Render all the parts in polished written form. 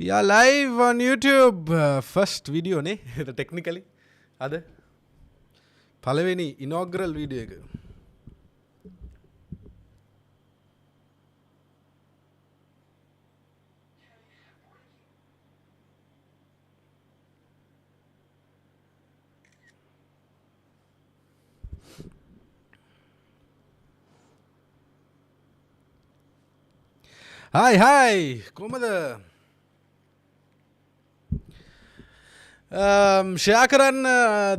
We are live on YouTube. First video ne technically ada පළවෙනි inaugural video එක. Hi කොහමද? Share කරන්න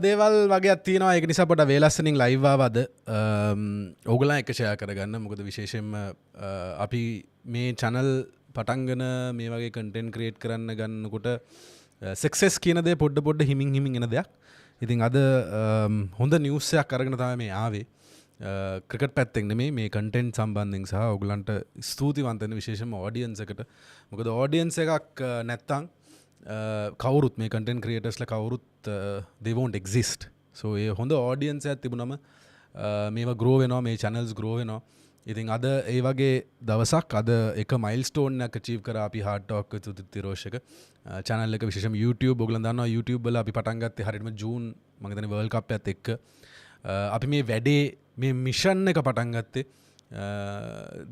දේවල් වගේක් තියෙනවා. ඒක නිසා පොඩ්ඩක් වේලස්සනින් ලයිව් ආවද ඕගොල්ලන් එක්ක ෂෙයා කරගන්න. මොකද විශේෂයෙන්ම අපි මේ channel පටන්ගෙන මේ වගේ content create කරන්න ගන්නකොට success කියන දේ පොඩ හිමින් එන දෙයක්. ඉතින් අද හොඳ news එකක් අරගෙන තමයි මේ ආවේ. ක්‍රිකට් පැත්තෙන් නෙමෙයි මේ කන්ටෙන්ට් සම්බන්ධයෙන් සහ ඔයගලන්ට ස්තුතිවන්ත වෙන විශේෂයෙන්ම ඔඩියන්ස් එකට. මොකද ඔඩියන්ස් එකක් නැත්තම් කවුරුත් මේ කන්ටෙන්ට් ක්‍රියේටර්ස්ලා කවුරුත් they won't exist. so ඒ හොඳ ඔඩියන්ස් එකක් තිබුණම මේවා grow වෙනවා, මේ channels grow වෙනවා. ඉතින් අද ඒ වගේ දවසක් අද එක milestone එකක් achieve කරා අපි hard talk with තිරෝෂ් එක channel එක විශේෂයෙන්ම YouTube. ඔයගලන් දන්නවා YouTube වල අපි පටන් ගත්තේ හරියටම ජූන් මම හිතන්නේ World Cup එකත් එක්ක. අපි මේ වැඩේ මේ මිෂන් එක පටන් ගත්තේ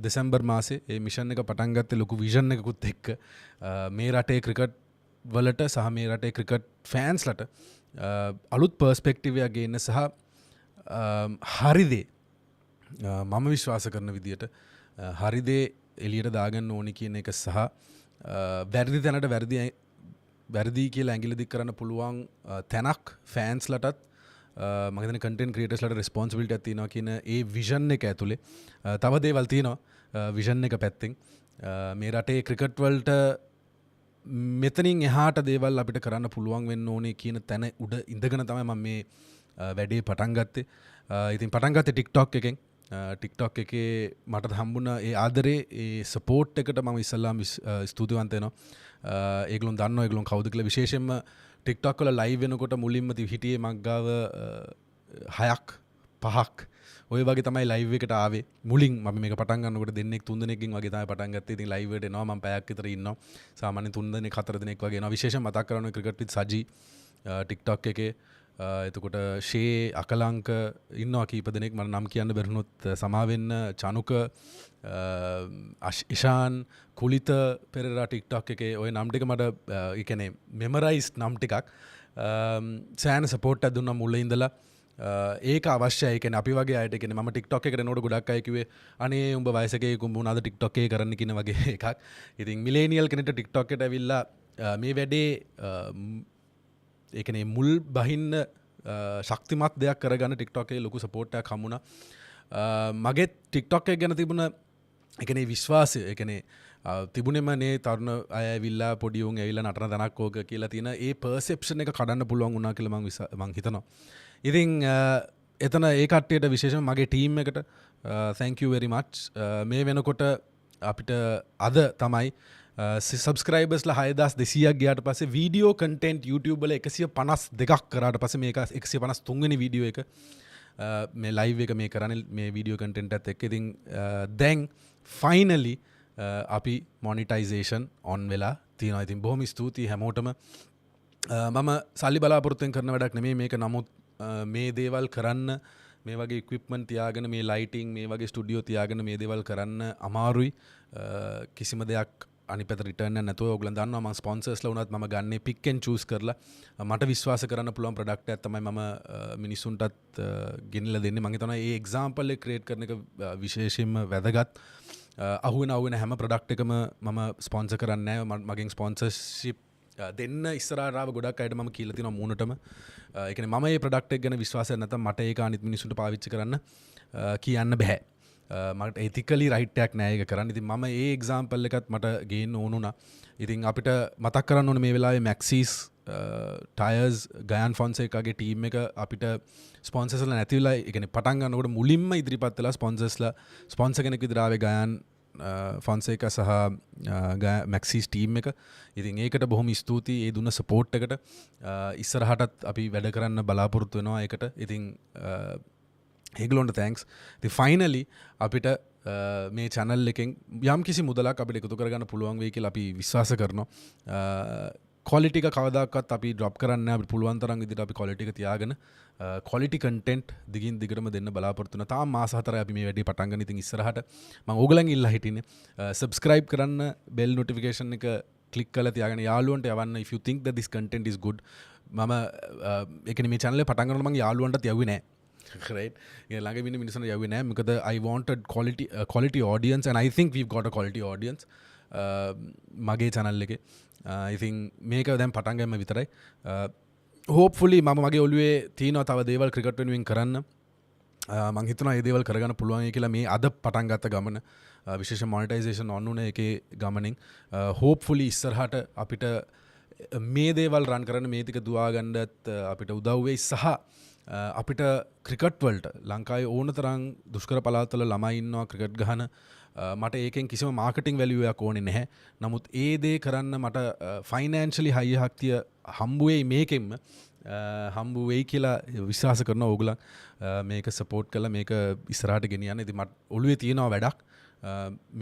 දෙසැම්බර් මාසේ. ඒ මිෂන් එක පටන් ගත්තේ ලොකු විෂන් එකකුත් එක්ක මේ රටේ ක්‍රිකට් වලට සහ මේ රටේ ක්‍රිකට් ෆෑන්ස්ලට අලුත් පර්ස්පෙක්ටිව් එකක් ගේන්න සහ හරිදේ මම විශ්වාස කරන විදියට හරිදේ එළියට දාගන්න ඕනි කියන එක සහ වැරදි තැනට වැරදි කියලා ඇඟිලි දික් කරන්න පුළුවන් තැනක් ෆෑන්ස්ලටත් මම හිතන්නේ කන්ටෙන්ට් ක්‍රියේටර්ස්ලාට රෙස්පොන්සිබිලිටි එකක් තියෙනවා කියන ඒ විෂන් එක ඇතුලේ තව දේවල් තියෙනවා විෂන් එක පැත්තෙන්. මේ රටේ ක්‍රිකට් වලට මෙතනින් එහාට දේවල් අපිට කරන්න පුළුවන් වෙන්න ඕනේ කියන තැන උඩ ඉඳගෙන තමයි මම මේ වැඩේ පටන් ගත්තේ. ඉතින් පටන් ගත්තේ TikTok එකෙන්. TikTok එකේ මට හම්බුණා ඒ ආදරේ, ඒ සපෝට් එකට මම ඉස්සල්ලාම ස්තුතිවන්ත වෙනවා. ඒගොල්ලෝ දන්නවා ඒගොල්ලෝ කවුද කියලා. විශේෂයෙන්ම TikTok වල ලයිව් වෙනකොට මුලින්ම හිටියේ මග්ගාව 6ක් 5ක් ඔය වගේ තමයි ලයිව් එකට ආවේ. මුලින් මම මේක පටන් ගන්නකොට දෙන්නෙක් 3 දෙනෙක්ගෙන් වගේ තමයි පටන් ගත්තේ. ඉතින් ලයිව් එකට එනවා මම පැයක් විතර ඉන්නවා. සාමාන්‍යයෙන් 3 දෙනෙක් 4 දෙනෙක් වගේ එනවා. විශේෂයෙන් මතක් කරනවා ක්‍රිකට් විත් සජි TikTok එකේ. එතකොට ෂේ අකලංක ඉන්නවා කීප දෙනෙක් මම නම් කියන්න බැරිනොත් සමා වෙන්න. චනුක ඉෂාන් කුලිත පෙරේරා TikTok එකේ ඔය නම් ටික මට ඒ කියන්නේ මෙමරයිස්ඩ් නම් ටිකක් සෑහෙන සපෝට් එකක් දුන්නා මුලින් ඉඳලා. ඒක අවශ්‍යයි. ඒ කියන්නේ අපි වගේ අයට කියන්නේ මම TikTok එකට එනකොට ගොඩක් අය කිව්වේ අනේ උඹ වයසකේ උඹ මොනවාද TikTok එකේ කරන්න කියන වගේ එකක්. ඉතින් මිලේනියල් කෙනෙක්ට TikTok එකට ඇවිල්ලා මේ වැඩේ ඒ කියන්නේ මුල් බහින්න ශක්තිමත් දෙයක් කරගන්න TikTok එකේ ලොකු සපෝට් එකක් හම්බුණා. මගේ TikTok එක ගැන තිබුණ ඒ කියන්නේ විශ්වාසය, ඒ කියන්නේ තිබුණේම නේ තරුණ අය ඇවිල්ලා පොඩි උන් ඇවිල්ලා නටන තනක් ඕක කියලා තියෙන ඒ පර්සෙප්ෂන් එක කඩන්න පුළුවන් වුණා කියලා මම හිතනවා. ඉතින් එතන ඒ කට්ටියට විශේෂයෙන් මගේ ටීම් එකට thank you very much. මේ වෙනකොට අපිට අද තමයි සබස්ක්‍රයිබර්ස්ලා 6200ක් ගියාට පස්සේ වීඩියෝ කන්ටෙන්ට් YouTube වල 152ක් කරාට පස්සේ මේක 153 වෙනි වීඩියෝ එක මේ ලයිව් එක මේ කරන්නේ මේ වීඩියෝ කන්ටෙන්ට් එකත් එක්ක. ඉතින් දැන් ෆයිනලි අපි මොනිටයිසේෂන් ඔන් වෙලා තියෙනවා. ඉතින් බොහොම ස්තුතියි හැමෝටම. මම සල්ලි බලාපොරොත්තුෙන් කරන වැඩක් නෙමෙයි මේක. නමුත් මේ දේවල් කරන්න මේ වගේ ඉක්විප්මන්ට් තියාගෙන මේ ලයිටිංగ్ මේ වගේ ස්ටුඩියෝ තියාගෙන මේ දේවල් කරන්න අමාරුයි. කිසිම දෙයක් අනිත් පැත්තට රිටර්න් එකක් නැතුව ඔයගොල්ලෝ දන්නවා මම ස්පොන්සර්ස්ලා වුණත් මම ගන්නේ පික් ඇන්ඩ් චූස් කරලා මට විශ්වාස කරන්න පුළුවන් ප්‍රොඩක්ට් එකක් තමයි මම මිනිස්සුන්ටත් ගෙනලා දෙන්නේ. මම හිතනවා මේ එක්සැම්පල් එක ක්‍රියේට් කරන එක විශේෂයෙන්ම වැදගත්. අහුවෙන හැම ප්‍රොඩක්ට් එකම මම ස්පොන්සර් කරන්නේ නැහැ. මගෙන් ස්පොන්සර්ෂිප් දෙන්න ඉස්සරහට ආව ගොඩක් අයට මම කියලා තියෙනවා මූණටම. ඒ කියන්නේ මම මේ ප්‍රොඩක්ට් එක ගැන විශ්වාසයක් නැත්නම් මට ඒක අනිත් මිනිස්සුන්ට පාවිච්චි කරන්න කියන්න බෑ. මට එතිකලි රයිට් එකක් නෑ ඒක කරන්න. ඉතින් මම ඒ එක්සැම්පල් එකත් මට ගේන්න ඕන වුණා. ඉතින් අපිට මතක් කරන්න ඕනේ මේ වෙලාවේ මැක්සිස් ටයර්ස් ගයන් ෆොන්සේකාගේ ටීම් එක අපිට ස්පොන්සර්ස්ලා නැති වෙලා ඒ කියන්නේ පටන් ගන්නකොට මුලින්ම ඉදිරිපත් වෙලා ස්පොන්සර්ස්ලා ස්පොන්සර් කෙනෙක් විදිහට ආවේ ගයන් ෆොන්සේක සහ මැක්සිස් ටීම් එක. ඉතින් ඒකට බොහොම ස්තුතියි ඒ දුන්න සපෝට් එකට. ඉස්සරහටත් අපි වැඩ කරන්න බලාපොරොත්තු වෙනවා ඒකට. ඉතින් ඒගලොන්ට තැන්ක්ස් ති ෆයිනලි අපිට මේ චැනල් එකෙන් යම් කිසි මුදලක් අපිට එකතු කරගන්න පුළුවන් වේ කියලා අපි විශ්වාස කරනවා කොලිටික කවදක්ත් අපි ඩ්‍රප් කරන්න අපි පුළුවන්තරන් ඉදිට අපි කොලිටික තියාගෙන කොලිටි කටෙන්ට් දිගින් දිගටම දෙන්න බලාපොරත්තුන තා මාසහතර අපි මේ වැඩි පටන්ග ඉතින් ඉස්සරහට ම ඕගලන් ඉල්ලා හිටින සබස්ක්‍රයිබ් කරන්න බෙල් නොටිෆිකේෂන් එක කලික් කල තියාගෙන යාලුවන්ට යවන්න if you think that this content is good මම එකන මේ චැනල පටන්ගරන මගේ යාලුවන්ට යවි නෑ right ළඟ මිනි මිනිසන යවි නෑ මොකද I wanted quality audience and I think we've got a quality audience මගේ channel එකේ I think මේක දැන් පටන් ගන්න විතරයි hopefully මම මගේ ඔළුවේ තියෙනවා තව දේවල් ක්‍රිකට් වෙනුවෙන් කරන්න මං හිතනවා ඒ දේවල් කරගන්න පුළුවන් කියලා මේ අද පටන් ගත්ත ගමන විශේෂ මොනිටයිසේෂන් ඔන් වුණ එකේ ගමනින් hopefully ඉස්සරහට අපිට මේ දේවල් රන් කරන්න මේ ටික දුවා ගන්නත් අපිට උදව් වෙයි සහ අපිට ක්‍රිකට් වලට ලංකාවේ ඕන තරම් දුෂ්කර පළාත්වල ළමයි ඉන්නවා ක්‍රිකට් ගහන මට ඒකෙන් කිසිම මාකටිං වැලියු එකක් ඕනේ නැහැ. නමුත් ඒ දේ කරන්න මට ෆයිනෑන්ෂලි හයියක් තිය හම්බ වෙයි මේකෙන්ම හම්බ වෙයි කියලා විශ්වාස කරන ඕගොල්ලන් මේක සපෝට් කරලා මේක ඉස්සරහට ගෙනියන්න. ඉතින් මට ඔළුවේ තියෙනවා වැඩක්.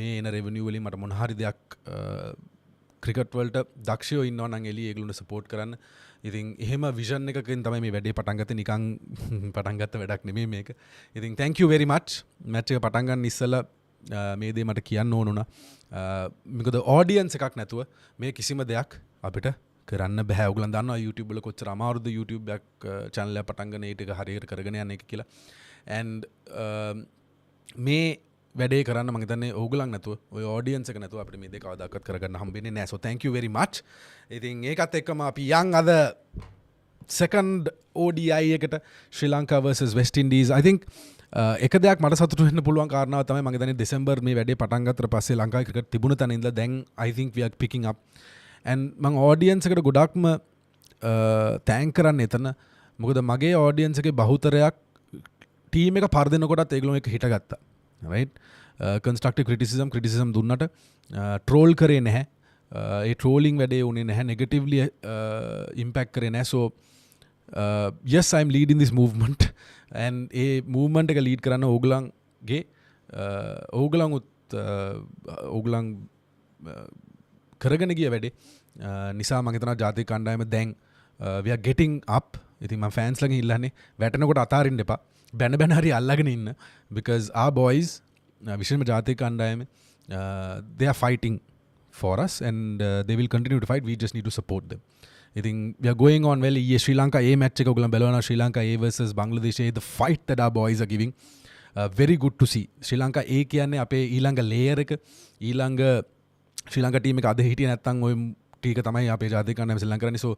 මේ එන රෙවෙනියු වලින් මට මොන හරි දෙයක් ක්‍රිකට් වලට දක්ෂයෝ ඉන්නවා නම් එළිය ඒගොල්ලන්ට සපෝට් කරන්න. ඉතින් එහෙම විෂන් එකකින් තමයි මේ වැඩේ පටන් ගත්තේ නිකන් පටන් ගත්ත වැඩක් නෙමෙයි මේක. ඉතින් thank you very much. Match එක පටන් ගන්න ඉස්සෙල්ලා මේ දේ මට කියන්න ඕන වුණා. මොකද ඔඩියන්ස් එකක් නැතුව මේ කිසිම දෙයක් අපිට කරන්න බෑ. ඔයගොල්ලන් දන්නවා YouTube වල කොච්චර අමාරුද YouTube එකක් channel එක පටන් ගන්න ඒ ටික හරියට කරගෙන යන්න එක කියලා. and මේ වැඩේ කරන්න මම හිතන්නේ ඕගොල්ලන් නැතුව ඔය ඔඩියන්ස් එක නැතුව අපිට මේ දෙක කවදාකවත් කරගන්න හම්බෙන්නේ නැහැ. so thank you very much. ඉතින් ඒකත් එක්කම අපි යන් අද second ODI එකට ශ්‍රී Lanka versus West Indies. I think එක දෙයක් මට සතුටු වෙන්න පුළුවන් කාරණාව තමයි මම හිතන්නේ දෙසැම්බර් මේ වැඩේ පටන් ගත්තට පස්සේ ලංකාවේ ක්‍රිකට් තිබුණ තැන ඉඳලා දැන් I think we are picking up and මම ඔඩියන්ස් එකට ගොඩක්ම තෑන්ක් කරන්න එතන මොකද මගේ ඔඩියන්ස් එකේ බහුතරයක් ටීම් එක පරදින කොටත් ඒගොල්ලෝ එක හිටගත්තා right constructive criticism දුන්නට troll කරේ නැහැ ඒ trolling වැඩේ උනේ නැහැ negatively impact කරේ නැහැ so yes I'm leading this movement and A movement එක lead කරන්න ඕගොල්ලන්ගේ ඕගොල්ලන් කරගෙන ගිය වැඩේ නිසා මම හිතනවා ජාතික කණ්ඩායම දැන් we are getting up ඉතින් මම fans ලාගෙන් ඉල්ලන්නේ වැටෙනකොට අතාරින්න එපා බැන හරි අල්ලගෙන ඉන්න because our boys විශේෂයෙන්ම ජාතික කණ්ඩායම they are fighting for us and they will continue to fight we just need to support them ඉතින් we are going on well ඊයේ ශ්‍රී ලංකා ඒ මැච් එක ඔයගොල්ලන් බලනවා ශ්‍රී Lanka A versus Bangladesh the fight that our boys are giving very good to see Sri Lanka A කියන්නේ අපේ ඊළඟ layer එක ඊළඟ ශ්‍රී Lanka team එක අද හිටියේ නැත්තම් ඔය ටික තමයි අපේ ජාතික කණ්ඩායම ශ්‍රී ලංකාවේ so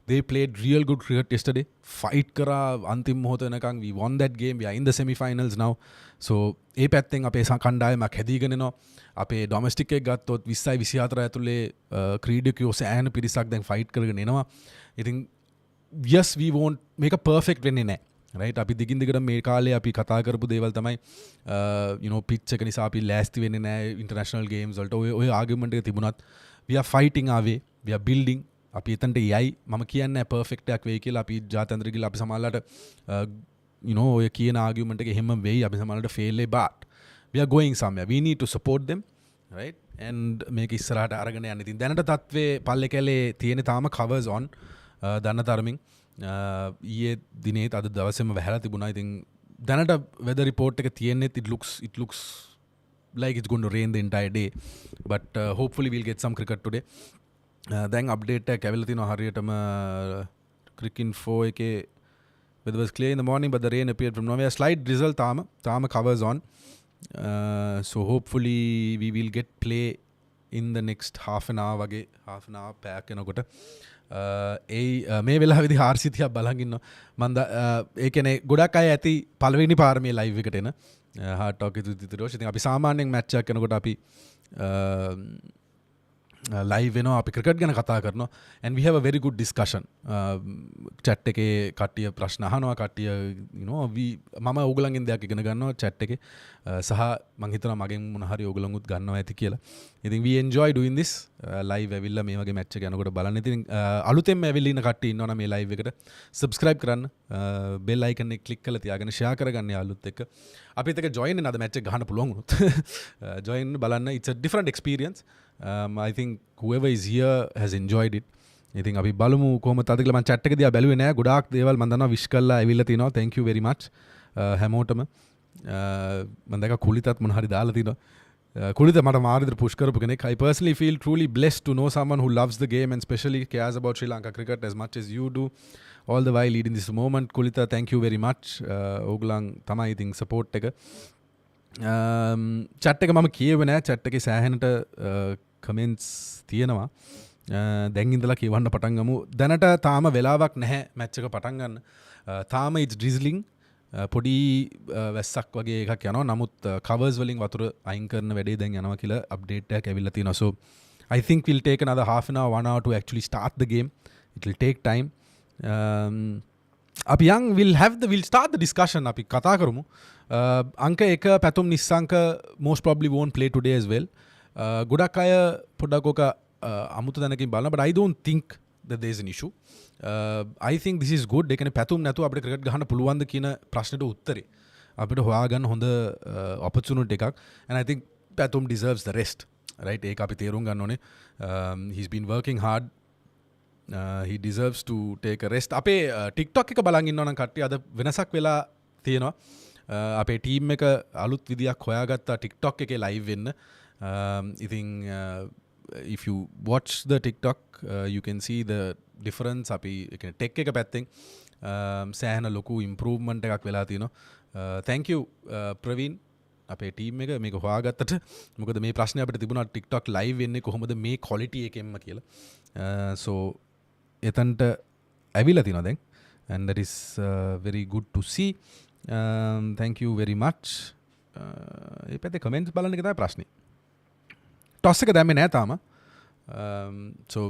they played real good cricket yesterday fight කරා අන්තිම මොහොත වෙනකන් we won that game we are in the semi finals now so ඒ පැත්තෙන් අපේ කණ්ඩායමක් හැදීගෙන යනවා අපේ ඩොමෙස්ටික් එක ගත්තොත් 20යි 24 ඇතුලේ ක්‍රීඩකයෝ සෑහෙන පිරිසක් දැන් ෆයිට් කරගෙන එනවා ඉතින් yes we won't make a perfect වෙන්නේ නැහැ right අපි දිගින් දිගට මේ කාලේ අපි කතා කරපු දේවල් තමයි you know pitch එක නිසා අපි ලෑස්ති වෙන්නේ නැහැ international games වලට ඔය ආගියුමන්ට් එක තිබුණත් we are fighting our way we are building අපි එතනට යයි මම කියන්නේ perfect එකක් වෙයි කියලා අපි ජාත්‍යන්තර ගිහලා අපි සමහරලාට you know ඔය කියන ආගියුමන්ට් එක එහෙම වෙයි අපි සමහරලාට fail වෙයි but we are going somewhere we need to support them right and මේක ඉස්සරහට අරගෙන යන්න ඉතින් දැනට තත්ත්වේ පල්ලේ කැලේ තියෙන තාම covers on දන්න තරමින් ඊයේ දිනේත් අද දවසේම වැහැලා තිබුණා ඉතින් දැනට weather report එක තියෙන්නේ it looks like it's going to rain the entire day but hopefully we'll get some cricket today දැන් අප්ඩේට් එකක් ඇවිල්ලා තිනවා හරියටම cricinfo එකේ weather was clear in the morning but the rain appeared from nowhere slight drizzle තාම covers on so hopefully we will get play in the next half an hour වගේ half an hour පැයක් යනකොට මේ වෙලාවේදී හාර්සිතියක් බලන් ඉන්නවා මම ඒ කියන්නේ ගොඩක් අය ඇති පළවෙනි පාර මේ ලයිව් එකට එන හાર્ට් ටොක් ඉදිරියට ඉතින් අපි සාමාන්‍යයෙන් මැච් එකක් කරනකොට අපි ලයිව් වෙනවා අපි ක්‍රිකට් ගැන කතා කරනවා and we have a very good discussion chat එකේ කට්ටිය ප්‍රශ්න අහනවා කට්ටිය you know මම ඕගොල්ලන්ගෙන් දෙයක් ඉගෙන ගන්නවා chat එකේ සහ මම හිතනවා මගෙන් මොන හරි ඕගොල්ලන්ුත් ගන්නවා ඇති කියලා. ඉතින් we enjoy doing this live ඇවිල්ලා මේ වගේ match එක යනකොට බලන්න. ඉතින් අලුතෙන්ම ඇවිල්ලා ඉන්න කට්ටිය ඉන්නවනම් මේ live එකට subscribe කරන්න bell icon එක click කරලා තියාගෙන share කරගන්න යාළුවොත් එක්ක. අපිත් එක්ක join වෙන්න අද match එක ගහන්න පුළුවන් වුණොත් join බලන්න. It's a different experience. I think whoever is here has enjoyed it. ඉතින් අපි බලමු කොහොමද අද කියලා මම chat එක දිහා බැලුවේ නෑ. ගොඩාක් දේවල් මම දන්නවා wish කරලා ඇවිල්ලා තිනවා. Thank you very much හැමෝටම. මම දැක්ක කුලිතත් මොන හරි දාලා තිනවා. කුලිත මට මාරිදර push කරපු කෙනෙක්. I personally feel truly blessed to know someone who loves the game and especially cares about Sri Lanka cricket as much as you do. All the while leading this moment. කුලිත thank you very much. ඕගලන් තමයි ඉතින් support එක. chat එක මම කියවෙන්නේ නෑ. chat එකේ සෑහෙනට comments තියෙනවා. දැන් ඉඳලා කියවන්න පටන් ගමු. දැනට තාම වෙලාවක් නැහැ මැච් එක පටන් ගන්න. තාම it's drizzling. පොඩි වැස්සක් වගේ එකක් යනවා. නමුත් කවර්ස් වලින් වතුර අයින් කරන වැඩේ දැන් යනවා කියලා අප්ඩේට් එකක් ඇවිල්ලා තියෙනවා. So I think we'll take another half an hour 1 hour to actually start the game. It will take time. අපි we'll start the discussion. අපි කතා කරමු. අංක 1 පැතුම් Nissanka most probably won't play today as well. ගොඩක් අය පොඩ්ඩක් ඔක අමුතු දැනකින් බලන but I don't think that there is an issue. I think this is good. ඒ කියන්නේ පැතුම් නැතුව අපිට ක්‍රිකට් ගහන්න පුළුවන්ද කියන ප්‍රශ්නෙට උත්තරේ අපිට හොයාගන්න හොඳ opportunity එකක් and I think Pathum deserves the rest. Right? ඒක අපි තේරුම් ගන්න ඕනේ. He's been working hard. He deserves to take a rest. අපේ TikTok එක බලන් ඉන්නවා නම් කට්ටිය අද වෙනසක් වෙලා තියෙනවා. අපේ ටීම් එක අලුත් විදියක් හොයාගත්තා TikTok එකේ live වෙන්න. ඉතින් if you watch the TikTok you can see the difference. අපි ඒ කියන්නේ tech එක පැත්තෙන් සෑහෙන ලොකු improvement එකක් වෙලා තියෙනවා. Thank you ප්‍රවීන් අපේ ටීම් එක මේක හොයාගත්තට. මොකද මේ ප්‍රශ්නේ අපිට තිබුණා TikTok live වෙන්නේ කොහොමද මේ quality එකෙන්ම කියලා. So එතනට ඇවිල්ලා තිනවා දැන් and that is very good to see. Thank you very much. ඒ පැත්තේ comments බලන්න එක තමයි ප්‍රශ්නේ. toss එක දැම්මේ නෑ තාම. So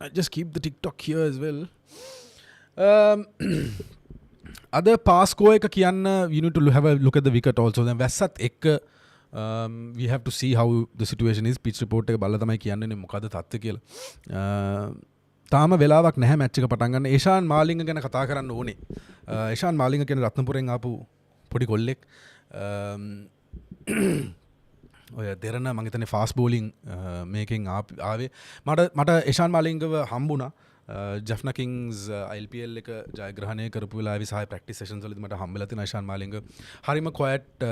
I just keep the TikTok here as well. අද පාස්කෝ එක කියන්න you need to have a look at the wicket also. දැන් වැස්සත් එක්ක we have to see how the situation is. pitch report එක බලලා තමයි කියන්නේ මොකද්ද තත්ත්වය කියලා. තාම වෙලාවක් නැහැ මැච් එක පටන් ගන්න. ඒෂාන් මාලිංග ගැන කතා කරන්න ඕනේ. ඒෂාන් මාලිංග කියන්නේ රත්නපුරෙන් ආපු පොඩි කොල්ලෙක්. ඔය දෙරණ මම හිතන්නේ ෆාස්ට් බෝලිං මේකෙන් ආවේ. මට ඒෂාන් මාලිංගව හම්බුණා. ජෆ්නා කිංස් IPL එක ජයග්‍රහණය කරපු වෙලාවේ සහ ප්‍රැක්ටිස් සෙෂන්ස් වලදී මට හම්බෙලා තියෙනවා ඒෂාන් මාලිංග. හරිම ක්වයට්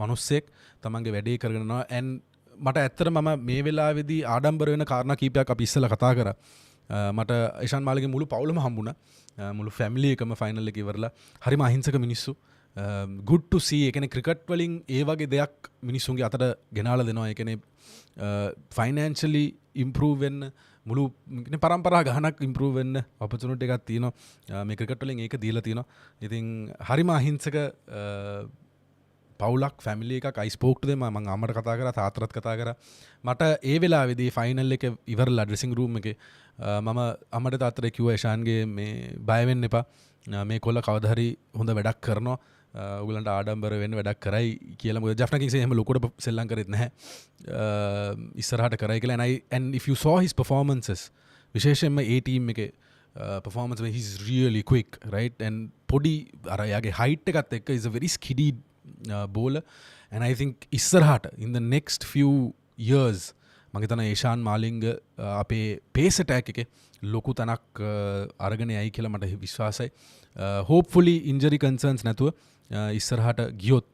මිනිස්සෙක් තමන්ගේ වැඩේ කරගෙන යනවා. and මට ඇත්තට මම මේ වෙලාවේදී ආඩම්බර වෙන කාරණා කීපයක් අපි ඉස්සෙල්ලා කතා කරා. මට ඒෂාන් මාලිංගේ මුළු පවුලම හම්බුණා. මුළු ෆැමිලි එකම ෆයිනල් එක ඉවරලා. හරිම අහිංසක මිනිස්සු. good to see. ඒ කියන්නේ ක්‍රිකට් වලින් ඒ වගේ දෙයක් මිනිස්සුන්ගේ අතට ගෙනාලා දෙනවා. ඒ කියන්නේ financially improve වෙන්න මුළු පරම්පරා ගහනක් improve වෙන්න opportunity එකක් තියෙනවා. මේ ක්‍රිකට් වලින් ඒක දීලා තියෙනවා. ඉතින් හරිම අහිංසක පවුලක් ෆැමිලි එකක්. I spoke to them. මම අම්මට කතා කරා තාත්තට කතා කරා. මට ඒ වෙලාවේදී ෆයිනල් එක ඉවරලා ඩ්‍රෙසිං රූම් එකේ මම අම්මට තාත්තට කිව්වා ඒෂාන්ගේ මේ බය වෙන්න එපා. මේ කොල්ල කවදා හරි හොඳ වැඩක් කරනවා. ඔයගලන්ට ආඩම්බර වෙන්න වැඩක් කරයි කියලා. මොකද ජෆ්නා කිංස් එහෙම ලොකුට සෙල්ලම් කරෙත් නැහැ. ඉස්සරහට කරයි කියලා. and if you saw his performances විශේෂයෙන්ම ඒ ටීම් එකේ performance when he's really quick, right? and පොඩි අර යාගේ height එකත් එක්ක is a very skiddy bowler. and I think ඉස්සරහට in the next few years මම හිතනවා ඒෂාන් මාලිංග අපේ pace attack එකේ ලොකු තනක් අරගෙන යයි කියලා මට විශ්වාසයි. hopefully injury concerns නැතුව ඉස්සරහට ගියොත්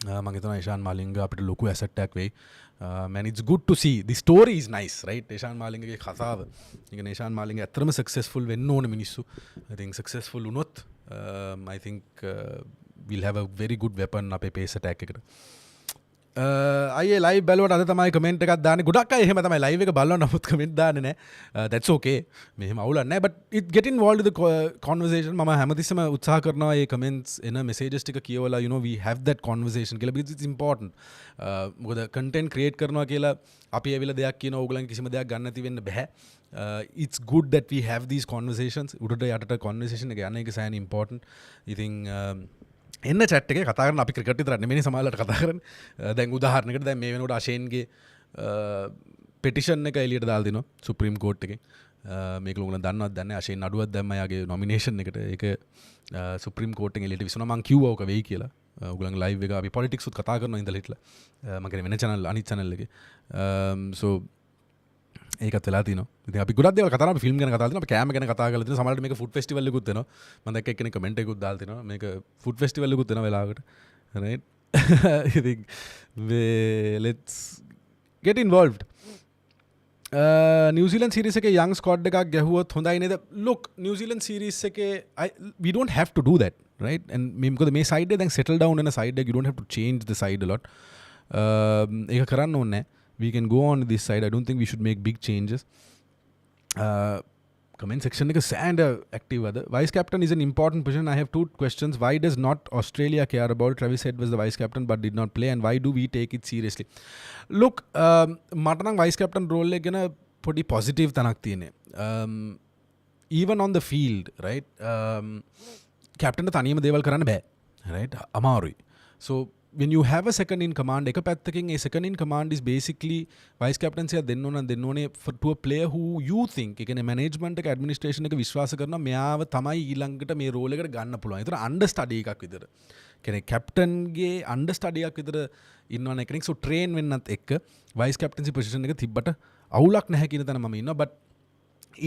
මම හිතනවා ඒෂාන් මාලිංග අපිට ලොකු asset එකක් වෙයි. man it's good to see. The story is nice, right? Eshan මාලිංගගේ කතාව. ඒ කියන්නේ ඒෂාන් මාලිංග ඇත්තටම successful වෙන්න ඕන මිනිස්සු. I think successful වුණොත් I think we'll have a very good weapon අපේ pace attack එකට. අය ලයි බලවට අද තමයි කමෙන්ට් එකක් දාන්නේ ගොඩක් අය එහෙම තමයි ලයිව් එක බලනවා නමුත් කමෙන්ට් දාන්නේ නැහැ that's okay මෙහෙම අවුලක් නැහැ but it get involved in the conversation මම හැමතිස්සම උත්සාහ කරනවා මේ කමෙන්ට්ස් එන messages ටික කියවලා you know we have that conversation කියලා because it's important මොකද content create කරනවා කියලා අපි ඇවිල්ලා දෙයක් කියනවා ඕගොල්ලන් කිසිම දෙයක් ගන්න නැති වෙන්න බෑ it's good that we have these conversations උඩට යටට conversation එක යන එක සෑහෙන important ඉතින් එන්න chat එකේ කතා කරන අපි ක්‍රිකට් විතරක් නෙමෙයි සමහරවිට කතා කරන්නේ දැන් උදාහරණයකට දැන් මේ වෙනකොට අශේන්ගේ පෙටිෂන් එක එළියට දාලා දිනවා සුප්‍රීම කෝට් එකෙන් මේක ලොකුලන් දන්නවද දන්නේ අශේන් නඩුවක් දැම්මා යාගේ නොමිනේෂන් එකට ඒක සුප්‍රීම කෝට් එකෙන් එළියට විසුණා මං කිව්වා ඔක වෙයි කියලා ඔයගොල්ලන්ගේ ලයිව් එක අපි පොලිටික්ස් උත් කතා කරනවා ඉඳලා හිටලා මම කියන්නේ වෙන channel අනිත් channel එකේ so ඒකත් වෙලා තිනවා ඉතින් අපි ගොඩක් දේවල් කතා කරනවා අපි ෆිල්ම් ගැන කතා කරලා තිනවා අපි කෑම ගැන කතා කරලා තිනවා සමහරවිට මේක ෆුඩ් ෆෙස්ටිවල් එකකුත් වෙනවා මම දැක්ක එක්කෙනෙක් කමෙන්ට් එකකුත් දාලා තිනවා මේක ෆුඩ් ෆෙස්ටිවල් එකකුත් වෙනවා වෙලාවකට right ඉතින් let's get involved New Zealand series එකේ young squad එකක් ගැහුවොත් හොඳයි නේද look නිව්සීලන්ඩ් සීරීස් එකේ we don't have to do that right and මොකද මේ side එක දැන් settle down වෙන side එක you don't have to change the side a lot ඒක කරන්න ඕනේ නැහැ we can go on this side I don't think we should make big changes comment section එක sand active other vice captain is an important position I have two questions why does not Australia care about Travis Head was the vice captain but did not play and why do we take it seriously look මට නම් vice captain role එක ගැන පොඩි positive තනක් තියෙන්නේ even on the field right captain තනියම දේවල් කරන්න බෑ right අමාරුයි so when you have a second in command එක පැත්තකින් ඒ second in command is basically vice captaincy එක දෙන්න ඕනේ to a player who you think ඒ කියන්නේ management එක administration එක විශ්වාස කරනවා මෙයාව තමයි ඊළඟට මේ role එකට ගන්න පුළුවන්. ඒතර understudy එකක් විතර. කියන්නේ captain ගේ understudy එකක් විතර ඉන්නවනේ කෙනෙක් so train වෙන්නත් එක්ක vice captaincy position එක තිබ්බට අවුලක් නැහැ කියන තැන මම ඉන්නවා but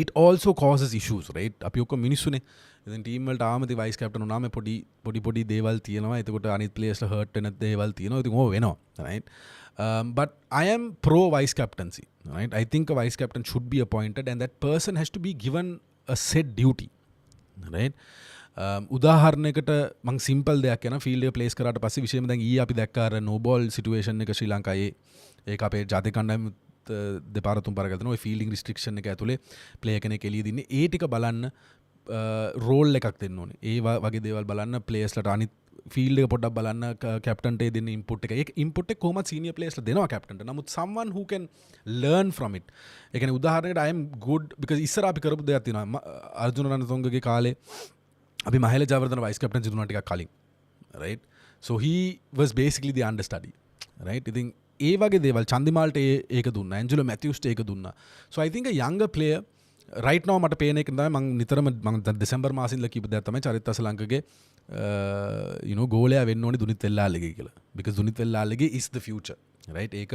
it also causes issues right අපි ඔක්කොම මිනිස්සුනේ ඉතින් ටීම් වලට ආමති වයිස් කැප්ටන් උනාම පොඩි දේවල් තියෙනවා එතකොට අනිත් ප්ලේයර්ස්ලා හර්ට් වෙන දේවල් තියෙනවා ඉතින් ඕව වෙනවා right but I am pro vice captaincy right I think a vice captain should be appointed and that person has to be given a set duty right උදාහරණයකට මම සිම්පල් දෙයක් කියන ෆීල්ඩ් එක ප්ලේස් කරාට පස්සේ විශේෂයෙන්ම දැන් ඊයේ අපි දැක්ක අර නෝ බෝල් සිටුේෂන් එක ශ්‍රී ලංකාවේ ඒක අපේ ජාතික කණ්ඩායම දෙපාර තුන් පාර ගත්තා ඔය ෆීල්ඩින් රිස්ට්‍රික්ෂන් එක ඇතුලේ ප්ලේයර් කෙනෙක් එළිය දින්නේ ඒ ටික බලන්න රෝල් එකක් දෙන්න ඕනේ ඒ වගේ දේවල් බලන්න ප්ලේයර්ස්ලට අනිත් ෆීල්ඩ් එක පොඩ්ඩක් බලන්න කැප්ටන්ට ඒ දෙන්න ඉන්පුට් එක ඒක ඉන්පුට් එක කොහොමද සීනියර් ප්ලේයර්ස්ලා දෙනවා කැප්ටන්ට නමුත් someone who can learn from it ඒ කියන්නේ උදාහරණයකට I am good because ඉස්සර අපි කරපු දෙයක් තියෙනවා අර්ජුන රණතුංගගේ කාලේ අපි මහේල ජයවර්ධන වයිස් කැප්ටන්සි දුන්නා ටිකක් කලින් right so he was basically the understudy right ඉතින් ඒ වගේ දේවල් චන්දිමාල්ට ඒක දුන්නා ඇන්ජලෝ මැතිව්ස්ට ඒක දුන්නා so I think a younger player right now මට පේන එක තමයි මම නිතරම මම දෙසැම්බර් මාසෙ ඉඳලා කියපු දෙයක් තමයි චරිත අසලංකගේ you know ගෝලයා වෙන්න ඕනේ දුනිත් වෙල්ලාලගේ කියලා because දුනිත් වෙල්ලාලගේ is the future right ඒක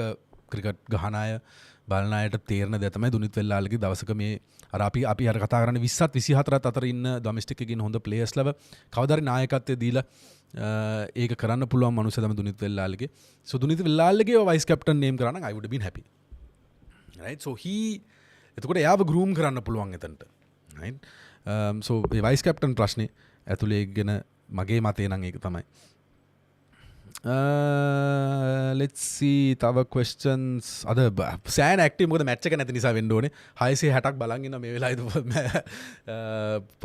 ක්‍රිකට් ගහන අය බලන අයට තේරෙන දෙයක් තමයි දුනිත් වෙල්ලාලගේ දවසක මේ අර අපි අර කතා කරන්නේ 20ත් 24ත් අතර ඉන්න ඩොමෙස්ටික් එකේ ඉන්න හොඳ ප්ලේයර්ස්ලව කවදාරි නායකත්වයේ දීලා ඒක කරන්න පුළුවන් මනුස්සය තමයි දුනිත් වෙල්ලාලගේ so දුනිත් වෙල්ලාලගේ වයිස් කැප්ටන් නේම් කරා නම් I would have been happy right so he එතකොට එයාව ගෲම් කරන්න පුළුවන් එතනට right so ඒ වයිස් කැප්ටන් ප්‍රශ්නේ ඇතුලේ ගෙන මගේ මතේ නම් ඒක තමයි let's see තව questions අද සෑන් ඇක්ටිව් මොකද මැච් එක නැති නිසා වෙන්න ඕනේ 660ක් බලන් ඉන්න මේ වෙලාවේ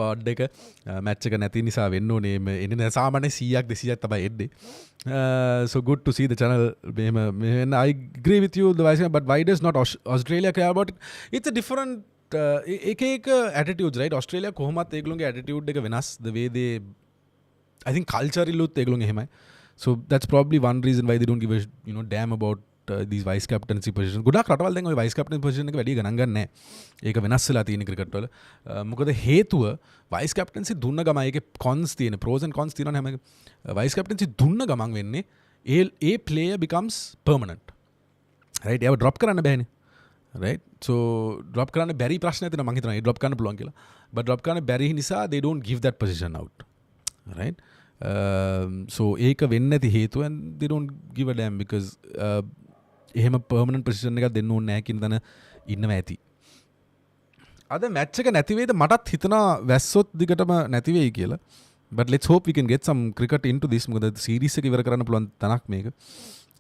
පොඩ් එක මැච් එක නැති නිසා වෙන්න ඕනේ එන්නේ සාමාන්‍ය 100ක් 200ක් තමයි එන්නේ so good to see the channel and I agree with you the vice but why does not Australia care about it it's a different එක attitudes right Australia කොහොමත් ඒගොල්ලෝගේ attitude එක වෙනස් the way they I think culturally උත් ඒගොල්ලෝ එහෙමයි so that's probably one reason why they don't give a damn about these vice captaincy positions ගොඩක් රටවල් දැන් ওই vice captaincy position එක වැඩි ගණන් ගන්න නැහැ ඒක වෙනස් වෙලා තියෙන ක්‍රිකට් වල මොකද හේතුව vice captaincy දුන්න ගමන් ඒකේ cons තියෙන pros and cons තියෙනවා හැම vice captaincy දුන්න ගමන් වෙන්නේ ඒ player becomes permanent right ඒව drop කරන්න බෑනේ right so drop කරන්න බැරි ප්‍රශ්නයක් තියෙනවා මම හිතනවා ඒ drop කරන්න පුළුවන් කියලා but drop කරන්න බැරි නිසා they don't give that position out right so ඒක වෙන්නේ නැති හේතුව and they don't give a damn because එහෙම permanent position එකක් දෙන්න ඕනේ නැහැ කියන තැන ඉන්නවා ඇති. අද match එක නැති වෙයිද මටත් හිතනවා වැස්සොත් දිගටම නැති වෙයි කියලා. But let's hope we can get some cricket into this මොකද series එක ඉවර කරන්න පුළුවන් තනක් මේක.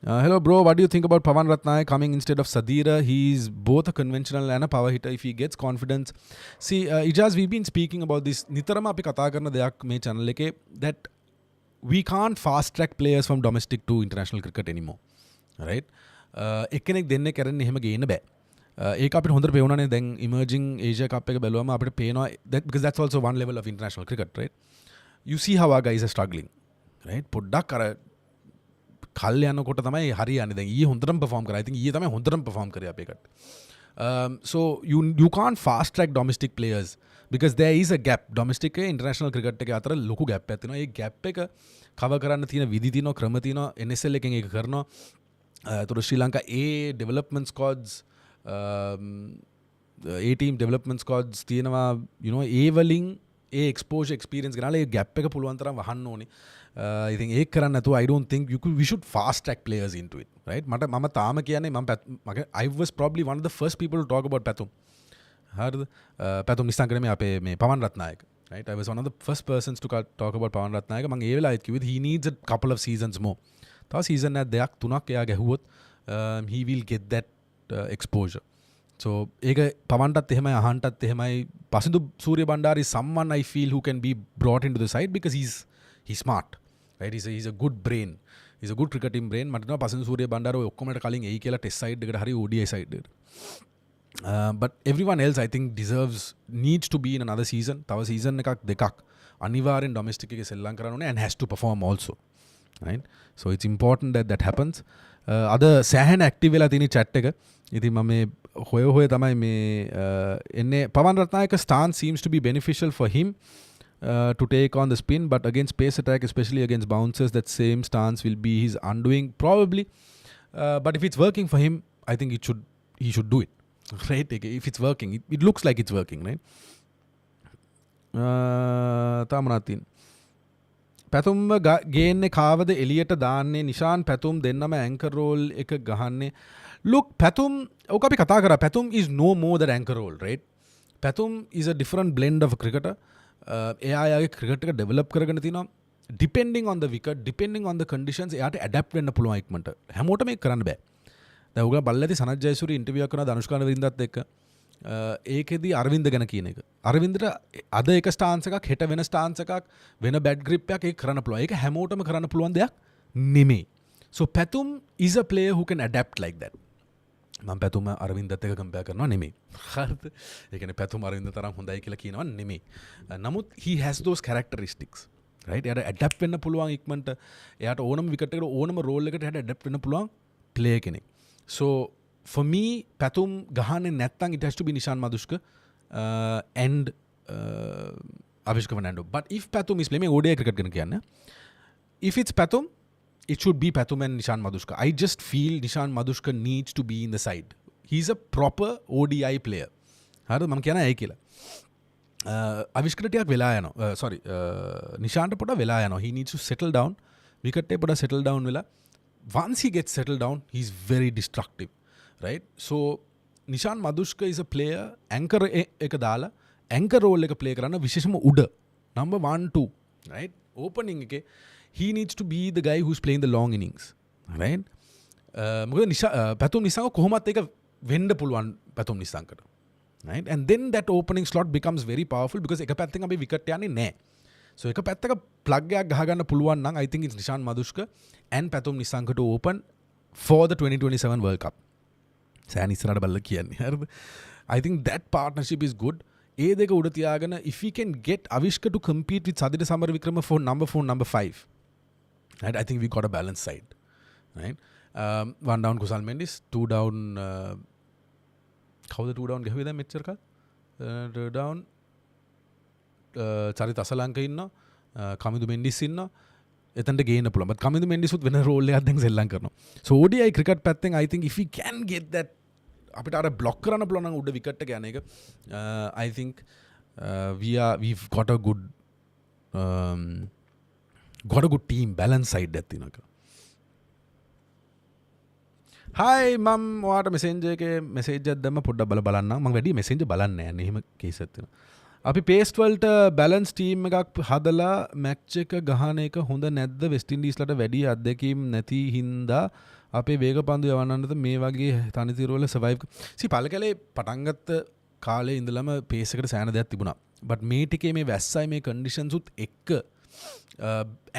Hello, bro. What do you think about Pawan Ratnayake coming instead of Sadira? He's both a conventional and a power hitter. If he gets confidence, see, Ijaz, we've been speaking about this. Nitarama api katha karna deyak me channel ke that we can't fast track players from domestic to international cricket anymore, right? එක්කෙනෙක් දෙන්නේ කරන්නේ එහෙම ගේන්න බෑ. ඒක අපිට හොඳට පේනවානේ දැන් emerging Asia Cup එක බැලුවම අපිට පේනවා that because that's also one level of international cricket, right? You see how our guys are struggling, right? පොඩ්ඩක් අර කල් යනකොට තමයි හරියන්නේ. දැන් ඊයේ හොඳටම perform කරා. I think ඊයේ තමයි හොඳටම perform කරේ අපේ කට. So you can't fast track domestic players because there is a gap. Domestic එක international cricket එක අතර ලොකු gap එකක් තියෙනවා. ඒ gap එක cover කරන්න තියෙන විදි තියෙනවා, ක්‍රම තියෙනවා. NSL එකෙන් ඒක කරනවා. එතකොට ශ්‍රී Lanka A development squads A team development squads තියෙනවා, you know, A වලින් ඒ exposure experience ගනාලා ඒ gap එක පුළුවන් තරම් වහන්න ඕනේ. I think ඒක කරන්න නැතුව I don't think we should fast track players into it, right? මම තාම කියන්නේ I was probably one of the first people to talk about Pathum. හරිද? Pathum නිස්සංකරේ මේ අපේ මේ Pawan Ratnayake, right? I was one of the first persons to talk about Pawan Ratnayake. මම ඒ වෙලාවෙත් කිව්වේ he needs a couple of seasons more. තව season එකක් දෙකක් තුනක් එයා ගැහුවොත් he will get that exposure. So ඒක පවන්ටත් එහෙමයි අහන්ටත් එහෙමයි. Pasidu Suriya Bandara is someone I feel who can be brought into the side because he's smart, right? He's a good brain. He's a good cricketing brain. මට හිතෙනවා පසිදු සූරිය බණ්ඩාර ඔය ඔක්කොමලට කලින් එයි කියලා test side එකට හරි ODI side එකට. But everyone else I think needs to be in another season. තව season එකක් දෙකක් අනිවාර්යෙන් domestic එකේ සෙල්ලම් කරන්න ඕනේ and has to perform also, right? So it's important that happens. අද සෑහෙන active වෙලා තියෙන chat එක. ඉතින් මම මේ හොය තමයි මේ එන්නේ. Pawan Ratnayake stance seems to be beneficial for him to take on the spin, but against pace attack, especially against bouncers, that same stance will be his undoing probably. But if it's working for him, I think he should do it, right? If it's working, it looks like it's working, right? තාමනාතින් පැතුම්ව ගේන්නේ කාවද එලියට දාන්නේ නිශාන් පැතුම් දෙන්නම Anchor roll එක ගහන්නේ. Look, පැතුම් ඔක අපි කතා කරා. පැතුම් is no more than anchor role, right? Pathum is a different blend of a cricketer. එයා යාගේ ක්‍රිකට් එක ඩෙවලොප් කරගෙන තිනවා. Depending on the wicket, depending on the conditions, එයාට adapt වෙන්න පුළුවන් ඉක්මනට. හැමෝටම ඒක කරන්න බෑ. දැන් ඔයගොල්ලෝ බලලා ඇති සනත් ජයසූරිය ඉන්ටර්වියු එකක් කරනවා ධනුෂ්කා නවීන්දත් එක්ක. ඒකෙදී අරවින්ද ගැන කියන එක. අරවින්දට අද එක ස්ටාන්ස් එකක්, හෙට වෙන ස්ටාන්ස් එකක්, වෙන බැට් ග්‍රිප් එකක් ඒක කරන්න පුළුවන්. ඒක හැමෝටම කරන්න පුළුවන් දෙයක් නෙමෙයි. So Pathum is a player who can adapt like that. මම පැතුම අරවින්දත් එක්ක කම්පෙයාර් කරනවා නෙමෙයි. හරිද? ඒ කියන්නේ පැතුම අරවින්ද තරම් හොඳයි කියලා කියනවා නෙමෙයි. නමුත් he has those characteristics, right? එයාට adapt වෙන්න පුළුවන් ඉක්මනට. එයාට ඕනම විකට් එකකට ඕනම රෝල් එකකට එයාට adapt වෙන්න පුළුවන් player කෙනෙක්. So for me, Pathum ගහන්නේ නැත්තම් it has to be Nishan Madushka and Avishka Fernando. But if Pathum is playing ODI cricket ගැන කියන්නේ, if it's Pathum, it should be Pathum and Nishan Madushka. I just feel Nishan Madushka needs to be in the side. He's a proper ODI player. හරිද? මම කියනවා ඒ කියලා. අවිෂ්කට ටිකක් වෙලා යනවා. Sorry. නිශාන්ට පොඩ වෙලා යනවා. He needs to settle down. Wicket එක පොඩ settle down වෙලා. Once he gets settled down, he's very destructive. Right? So Nishan Madushka is a player anchor එක දාලා anchor role එක play කරන්න විශේෂම උඩ number 1 2, right? Opening එකේ he needs to be the guy who's playing the long innings, right? මොකද පැතුම් නිසංග කොහොමත් ඒක වෙන්න පුළුවන් පැතුම් නිසංගකට, right? And then that opening slot becomes very powerful because එක පැත්තකින් අපි විකට් යන්නේ නැහැ. So එක පැත්තක plug එකක් ගහගන්න පුළුවන් නම් I think it's Nishan Madushka and Pathum නිසංග to open for the 2027 World Cup. සෑන් ඉස්සරහට බලලා කියන්නේ. හරිද? I think that partnership is good. ඒ දෙක උඩ තියාගෙන if we can get Avishka to compete with Sadira Samaravikrama for number 4, number 5. Right? I think we got a balanced side. Right? 1 down Kusal Mendis, 2 down කවුද 2 down ගහුවේ දැන් මෙච්චර කල්? 2 down චරිත අසලංක ඉන්නවා. කමිදු මෙන්ඩිස් ඉන්නවා. එතනට ගේන්න පුළුවන්. but කමිදු මෙන්ඩිස් උත් වෙන රෝල් එකක් දැන් සෙල්ලම් කරනවා. so ODI cricket පැත්තෙන් I think if we can get that අපිට අර බ්ලොක් කරන්න පුළුවන් නම් උඩ විකට් එක යන එක I think we've got a good team, balance side එකක් තියෙනවා. hi මම ඔයාට මෙසෙන්ජර් එකේ මෙසේජ් එකක් දැම්ම පොඩ්ඩක් බලන්න. මම වැඩි මෙසෙන්ජර් බලන්නේ නැහැ. අන්න එහෙම කේස් එකක් තියෙනවා. අපි පේස්ට් වලට බැලන්ස් ටීම් එකක් හදලා මැච් එක ගහන එක හොඳ නැද්ද? වෙස්ට් ඉන්ඩීස්ලට වැඩි අත්දැකීම් නැති හින්දා අපේ වේග පන්දු යවන්නට මේ වගේ තනිතිරවල සර්වයිව් පල කලේ පටන්ගත්ත කාලේ ඉඳලම පේසකට සෑන දෙයක් තිබුණා බට මේ ටිකේ මේ වැස්සයි මේ කන්ඩිෂන්සුත් එක්ක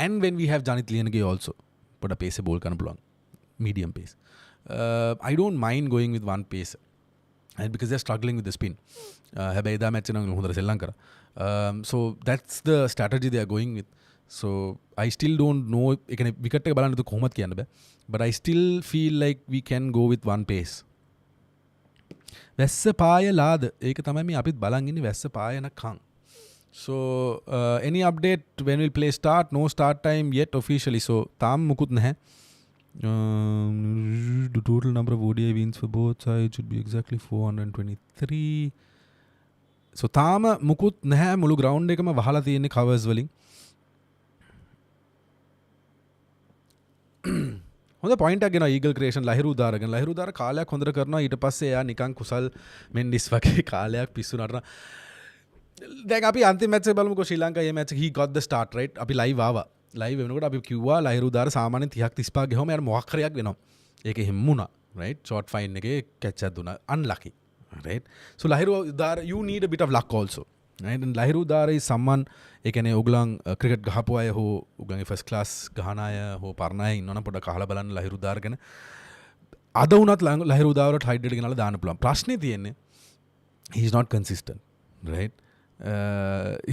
and when we have Janith Liyanage also පොඩ pace බෝල් කරන්න පුළුවන් medium pace I don't mind going with one pace and because they're struggling with the spin හැබැයි එදා මැච් එක නම් හොඳට සෙල්ලම් කරා so that's the strategy they are going with so I still don't know ඒ කියන්නේ විකට් එක බලන්න කොහොමද කියන්න බෑ but I still feel like we can go with one pace වැස්ස පායලාද ඒක තමයි මේ අපිත් බලන් ඉන්නේ වැස්ස පායනකම් so any update when we'll play start no start time yet officially so තාම මුකුත් නැහැ the total number of ODI wins for both sides should be exactly 423 so තාම මුකුත් නැහැ මුළු ground එකම වහලා තියෙන්නේ covers වලින් හොඳ පොයින්ට් එකක් ගෙනා ඊගල් ක්‍රියේෂන් ලහිරු උදාර කාලයක් හොඳට කරනවා ඊට පස්සේ එයා නිකන් කුසල් මෙන්ඩිස් වගේ කාලයක් පිස්සු නටන දැන් අපි අන්තිම මැච් එක බලමුකෝ ශ්‍රී ලංකා මේ මැච් එක he got the start right අපි live ආවා live වෙනකොට අපි කිව්වා ලහිරු උදාර සාමාන්‍යයෙන් 30ක් 35 ගිහම යාර මොකක් හරියක් වෙනවා ඒකේ හිම්මුණා right short fine එකේ catch එකක් දුන්නා unlucky right so Lahiru Udara you need a bit of luck also right and Lahiru Udara is someone ඒ කියන්නේ ඕගලන් ක්‍රිකට් ගහපු අය හෝ ඕගලන්ගේ ෆස්ට් ක්ලාස් ගහන අය හෝ පරණ අය ඉන්නවනම් පොඩ්ඩක් අහලා බලන්න ලහිරු උදාර ගැන අද වුණත් ලහිරු උදාරට හයිඩ් එකට ගෙනලා දාන්න පුළුවන් ප්‍රශ්නේ තියෙන්නේ he is not consistent right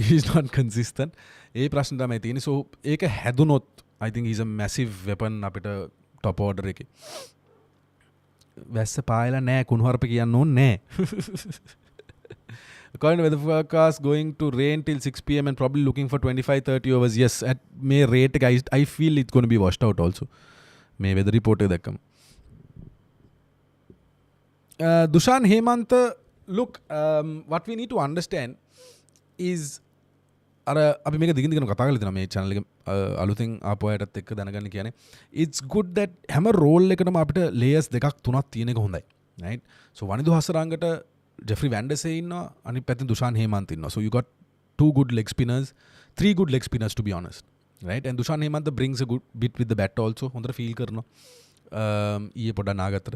he is not consistent ඒ ප්‍රශ්න තමයි තියෙන්නේ so ඒක හැදුනොත් I think he's a massive weapon අපිට top order එකේ වැස්ස පායලා නැහැ කුණුහරුප කියන්න ඕනේ නැහැ according to weather forecast going to rain till 6 pm and probably looking for 25-30 overs yes at may rate guys I feel it's going to be washed out also may weather report එක දැක්කම Dushan Hemant look what we need to understand is අර අපි මේක දිගින් දිගටම කතා කරලා තියෙනවා මේ channel එක අලුතෙන් ආපු අයටත් එක්ක දැනගන්න කියන්නේ it's good that හැම role එකකටම අපිට layers දෙකක් තුනක් තියෙන එක හොඳයි right so Wanindu හසරංගට Jeffrey Vanderse ඉන්නවා අනිත් පැත්තෙන් Dushan Hemant ඉන්නවා so you got two good leg spinners three good leg spinners to be honest right and Dushan Hemant brings a good bit with the bat also හොඳට feel කරනවා ඊයේ පොඩ්ඩක් නාගත්තට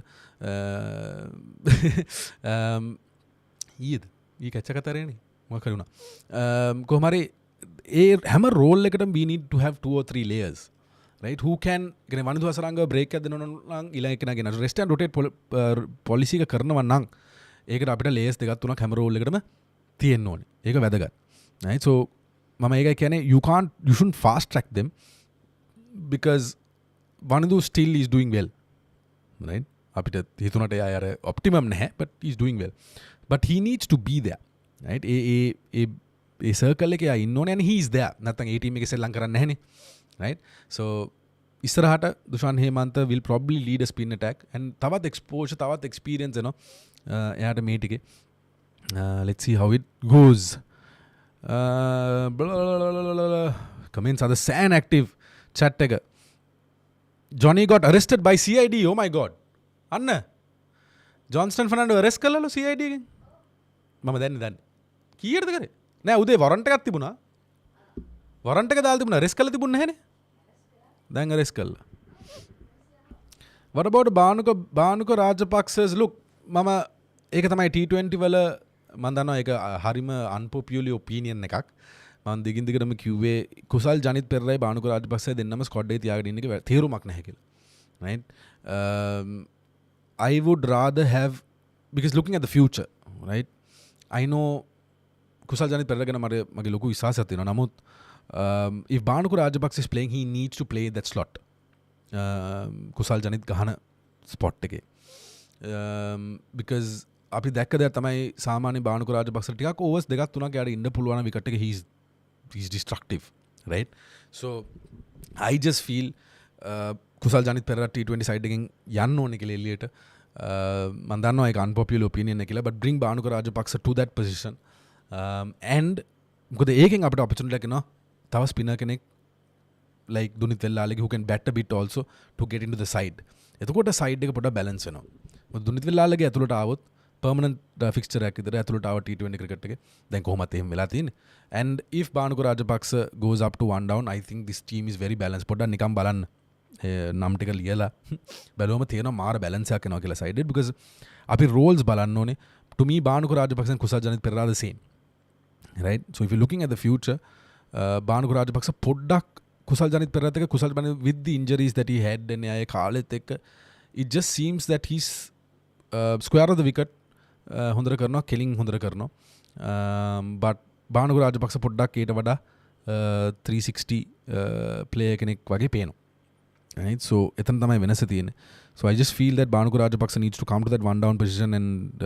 ඊයේද ඊ catch එක තරේනේ මොකක් කරුණා කොහොම හරි ඒ හැම රෝල් එකටම we need to have 2 or 3 layers right who can කියන්නේ වනිදු හසරංග බ්‍රේක් එකක් දෙනවා නම් ඊළඟ කෙනාගෙන rest and rotate policy එක කරනවා නම් ඒකට අපිට layers දෙකක් තුනක් හැම රෝල් එකටම තියෙන්න ඕනේ ඒක වැදගත් right so මම ඒකයි කියන්නේ you shouldn't fast track them because Wanindu still is doing well right අපිට හිතුණට එයා අර optimum නැහැ but he's doing well but he needs to be there right A circle එකේ ඉන්න ඕනේ and he is there නැත්නම් ඒ team එකේ සෙල්ලම් කරන්නේ නැහනේ right so ඉස්සරහට Dushan Hemant will probably lead a spin attack and තවත් exposure තවත් experience එනවා එයාට මේ ටිකේ let's see how it goes comments are the san active chat එක Johnny got arrested by CID oh my god අන්න Johnston Fernando arrest කළාලු CID එකෙන් මම දන්නේ කීයටද කරේ නෑ උදේ වරන්ට් එකක් තිබුණා වරන්ට් එක දාලා තිබුණා arrest කළා තිබුණ නැහනේ දැන් arrest කළා what about බානුක රාජපක්ෂස් look මම ඒක තමයි T20 වල මම දන්නවා ඒක හරිම unpopular opinion එකක් මම දිගින් දිගටම කිව්වේ කුසල් ජනිත් පෙරරයි බානුක රාජපක්ෂ දෙන්නම ස්ක්වොඩ් එකේ තියාගෙන ඉන්න එක තේරුමක් නැහැ කියලා right I would rather have because looking at the future right I know කුසල් ජනිත් පෙරර ගැන මගේ ලොකු විශ්වාසයක් තියෙනවා නමුත් if Bhanuka Rajapaksa is playing he needs to play that slot කුසල් ජනිත් ගහන ස්පොට් එකේ because අපි දැක්ක දෙයක් තමයි සාමාන්‍ය බානුක රාජපක්ෂ ටිකක් ඕවර්ස් දෙකක් තුනක් යාට ඉන්න පුළුවන් විකට් එකේ he's destructive right so I just feel කුසල් ජනිත් පෙරර T20 side එකෙන් යන්න ඕනේ කියලා එළියට මම දන්නවා ඒක unpopular opinion එක කියලා but bring Bhanuka Rajapaksa to that position and මොකද ඒකෙන් අපිට opportunity එකක් එනවා තව ස්පිනර් කෙනෙක් like දුනිත් වෙල්ලාලගේ who can bat a bit also to get into the side එතකොට side එක පොඩ්ඩක් balance වෙනවා මොකද දුනිත් වෙල්ලාලගේ ඇතුළට ආවොත් permanent fixture එකක් විතර ඇතුළට ආව T20 cricket එකේ දැන් කොහොමද එහෙම වෙලා තියෙන්නේ and if Bhanuka Rajapaksa goes up to one down I think this team is very balanced පොඩ්ඩක් නිකන් බලන්න නම් ටික ලියලා බැලුවම තියෙනවා මාර බැලන්ස් එකක් එනවා කියලා සයිඩ් because අපි roles බලන්න ඕනේ to me Bhanuka Rajapaksa and කුසල් Janith Perera the same right so if you're looking at the future Bhanuka Rajapaksa පොඩ්ඩක් කුසල් ජනිත් පෙරේරාත් එක්ක කුසල් Janith with the injuries that he had and ආයේ කාලෙත් එක්ක it just seems that he's square of the wicket හොඳට කරනවා කෙලින් හොඳට කරනවා but බානුක රාජපක්ෂ පොඩ්ඩක් ඊට වඩා 360 player කෙනෙක් වගේ පේනවා right so එතන තමයි වෙනස තියෙන්නේ so I just feel that Bhanuka Rajapaksa needs to come to that one down position and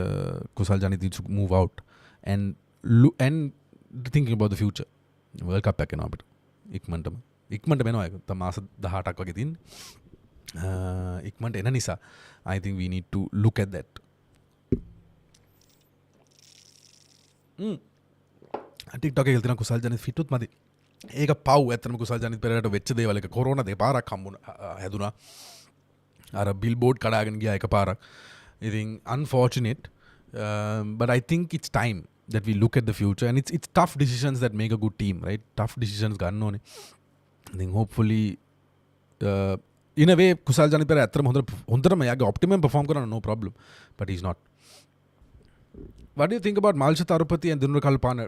කුසල් Janith needs to move out and thinking about the future world cup එක එනවා අපිට ඉක්මනට වෙනවා ඒක තම මාස 18ක් වගේ තියෙන්නේ ඉක්මනට එන නිසා I think we need to look at that TikTok එකේ තියෙන කුසල් ජනිත් ෆිටුත් මදි ඒක පව් ඇත්තටම කුසල් ජනිත් පෙරේරාට වෙච්ච දේවල් එක කොරෝනා දෙපාරක් හැදුනා අර බිල්බෝඩ් කඩාගෙන ගියා එකපාරක් ඉතින් unfortunate but I think it's time that we look at the future and it's tough decisions that make a good team right tough decisions ගන්න ඕනේ I think hopefully in a way කුසල් ජනිත් පෙරේරා ඇත්තටම හොඳටම යාගේ optimum perform කරන no problem but he's not what do you think about Malsha Tarupati and Dinur Kalpana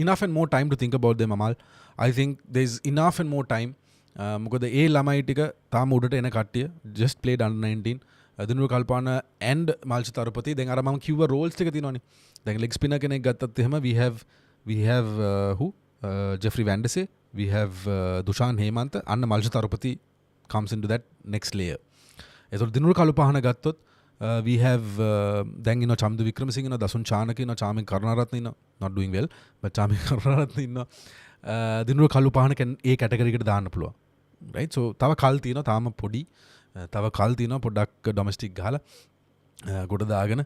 enough and more time to think about them Amal I think there's enough and more time මොකද ඒ ළමයි ටික තාම උඩට එන කට්ටිය just played under 19 Dinur Kalpana and Malsha Tarupati දැන් අර මම කිව්ව roles ටික තියෙනවනේ දැන් leg spinner කෙනෙක් ගත්තත් එහෙම we have who Jeffrey Van der Sar we have Dushan Hemantha and Malsha Tarupati comes into that next layer එතකොට Dinur Kalpana ගත්තොත් we have දැන් ඉන්න චම්දු වික්‍රමසිංහ ඉන්න දසුන් චානක ඉන්න චාමින් කරුණාරත්න ඉන්න not doing well but චාමින් Karunaratne ඉන්න දිනුර කළුපාන ඒ කැටගරි එකට දාන්න පුළුවන් right so තව කල් තියෙනවා තාම පොඩි තව කල් තියෙනවා පොඩ්ඩක් ඩොමෙස්ටික් ගහලා ගොඩ දාගෙන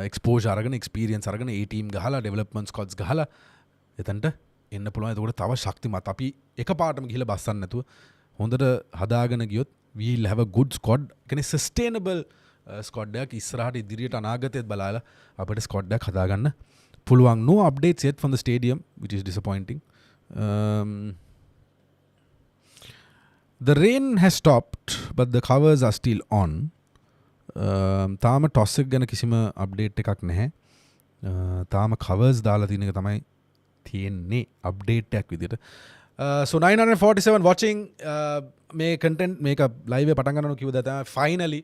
එක්ස්පෝෂර් අරගෙන එක්ස්පීරියන්ස් අරගෙන ඒ ටීම් ගහලා ඩෙවලොප්මන්ට් ස්කොඩ්ස් ගහලා එතනට එන්න පුළුවන් එතකොට තව ශක්තිමත් අපි එකපාරටම ගිහලා බස්සන්න නැතුව හොඳට හදාගෙන ගියොත් we'll have a good squad කියන්නේ sustainable ස්කොඩ් එකක් ඉස්සරහට ඉදිරියට අනාගතයේත් බලාලා අපිට ස්කොඩ් එකක් හදාගන්න පුළුවන් no updates yet from the stadium which is disappointing the rain has stopped but the covers are still on තාම toss එක ගැන කිසිම update එකක් නැහැ තාම covers දාලා තියෙන එක තමයි තියෙන්නේ update එකක් විදියට so 947 watching මේ content මේක live එක පටන් ගන්නව කිව්වද තමයි finally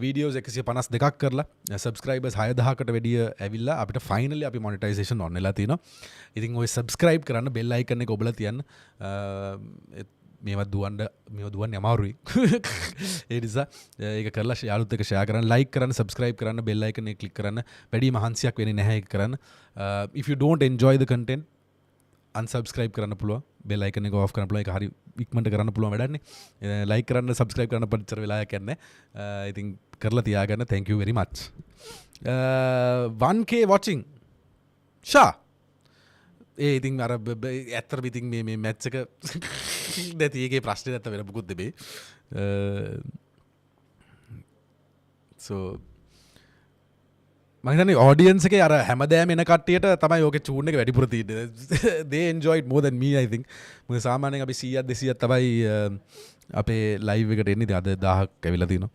videos 152ක් කරලා subscribers 6000කට වැඩිය ඇවිල්ලා අපිට finally අපි monetization on වෙලා තියෙනවා. ඉතින් ඔය subscribe කරන්න bell icon එක ඔබලා තියන්න. මේවා දුවන්න අමාරුයි. ඒ නිසා ඒක කරලා යාළුවොත් එක්ක share කරන්න, like කරන්න, subscribe කරන්න, bell icon එක click කරන්න. වැඩි මහන්සියක් වෙන්නේ නැහැ ඒක කරන්න. If you don't enjoy the content unsubscribe කරන්න පුළුවන් bell icon එක off කරන්න පුළුවන් ඒක හරි ඉක්මනට කරන්න පුළුවන් වැඩක් like කරන්න subscribe කරන්න පරිච්චර වෙලාවක් යන්නේ I think කරලා තියාගන්න thank you very much 1k watching ෂා ඒ ඉතින් අර ඇත්තටම ඉතින් මේ මැච් එක නැති ඒකේ ප්‍රශ්නේ නැත්ත වෙන මොකුත් දෙබේ so මම හිතන්නේ audience එකේ අර හැමදාම එන කට්ටියට තමයි ඕකේ චූන් එක වැඩිපුර තියෙන්නේ. They enjoy it more than me I think. මොකද සාමාන්‍යයෙන් අපි 100ක් 200ක් තමයි අපේ live එකට එන්නේ. අද 1000ක් ඇවිල්ලා තිනවා.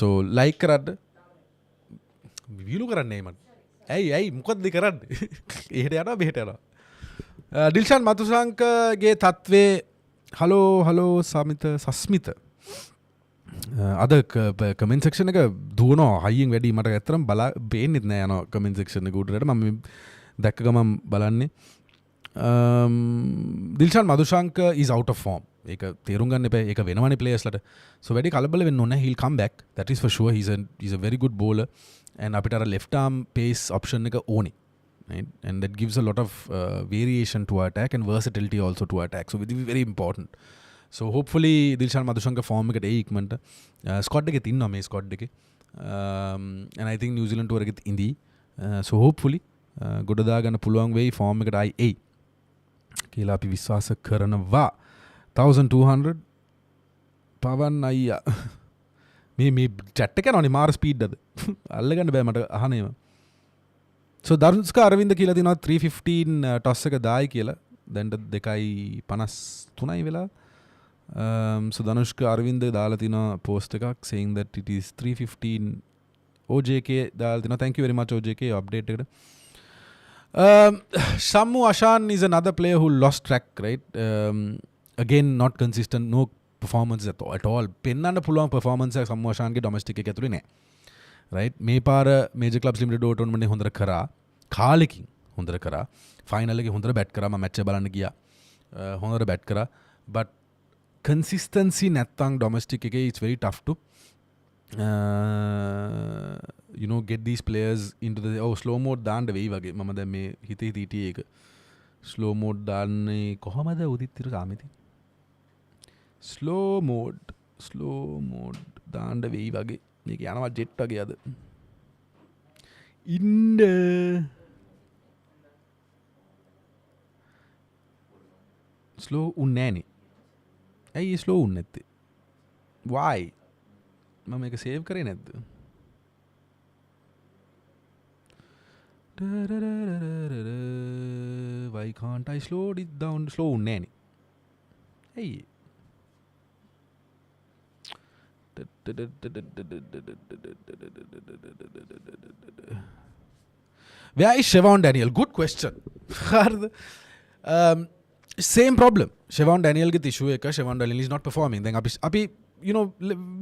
so like කරන්න. view කරන්නේ මම. ඇයි මොකද්ද කරන්නේ? එහෙට යනවා මෙහෙට යනවා. ඩිල්ෂාන් මතුසංකගේ තත්වේ හලෝ සස්මිත අද කමෙන්ට් සෙක්ෂන් එක දුවනවා හයියෙන් වැඩි මට ඇත්තටම බලා පේන්නෙත් නෑ යනවා කමෙන්ට් සෙක්ෂන් එක උඩරට මම දැක්ක ගමන් බලන්නේ Dilshan මදුශාංක is out of form ඒක තේරුම් ගන්න එපා ඒක වෙනවනේ ප්ලේයර්ස්ලට so වැඩි කලබල වෙන්න ඕනේ he'll come back that is for sure he's a very good bowler and අපිට අර left arm pace option එක ඕනේ right and that gives a lot of variation to our attack and versatility also to our attack so it will be very important so hopefully Dilshan Madhusanka form එකට ඒ ඉක්මනට squad එකේ තින්නවා මේ squad එකේ and I think New Zealand tour එකෙත් ඉඳී so hopefully ගොඩ දා ගන්න පුළුවන් වෙයි form එකට ආයි එයි කියලා අපි විශ්වාස කරනවා 1200 පවන් අයියා මේ chat එක යනවනේ මාර ස්පීඩ් අද අල්ලගන්න බෑ මට අහනේම so දරුස්ක අරවින්ද කියලා දිනවා 315 toss එක දායි කියලා දැන්ට 2:53යි වෙලා So Danushka Arvind දාලා තිනවා post එකක් saying that it is 3:15 OJK දාලා තිනවා. Thank you very much OJK update එකට. Sammu Ashan is another player who lost track, right? Again, not consistent, no performance at all. පෙන්වන්න පුළුවන් performance එක Sammu Ashan ගේ domestic එක ඇතුලේ නැහැ. Right? මේ පාර major clubs limited tournament එකේ හොඳට කරා. කාලෙකින් හොඳට කරා. final එකේ හොඳට bat කරා. මම match එක බලන්න ගියා. හොඳට bat කරා. But consistency නැත්තම් domestic එකේ it's very tough to get these players into the slow mode දාන්න වෙයි වගේ. මම දැන් මේ හිතේ හිටියේ ඒක. slow mode දාන්නේ කොහමද උදිත්තිර සාමිති? slow mode දාන්න වෙයි වගේ. මේක යනවා jet වගේ අද. ඉන්න slow උන්නේ නැනේ. ඇයි slow උන්නේ නැත්තේ? why? මම මේක save කරේ නැද්ද? Why can't I slow it down? Slow උන්නේ නැනේ. ඇයි? Where is Siobhan Daniel? Good question. Same problem. Siobhan Daniel get issue එක. Siobhan Daniel is not performing. Then අපි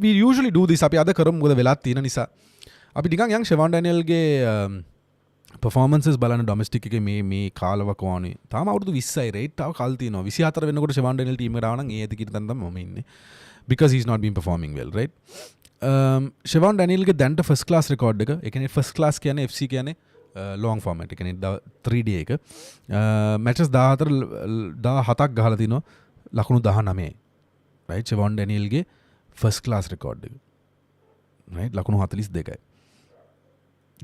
we usually do this. අපි අද කරමු මොකද වෙලා තියෙන නිසා. අපි නිකන් යන් Siobhan Daniel ගේ performances බලන domestic එකේ මේ කාලවක වුණේ. තාම අවුරුදු 20යි right? තාම කල් තියෙනවා. 24 වෙනකොට Siobhan Daniel team එකට ආව නම් ඒ ඇති කිට තැන තමයි මම ඉන්නේ. Because he's not been performing well, right? Siobhan Daniel ගේ දැන්ට first class record එක. ඒ කියන්නේ first class කියන්නේ FC කියන්නේ long format. ඒ කියන්නේ 3D එක. matches 17ක් ගහලා තිනවා. ලකුණු 19යි. right? Siobhan Daniel ගේ first class record එක. right? ලකුණු 42යි.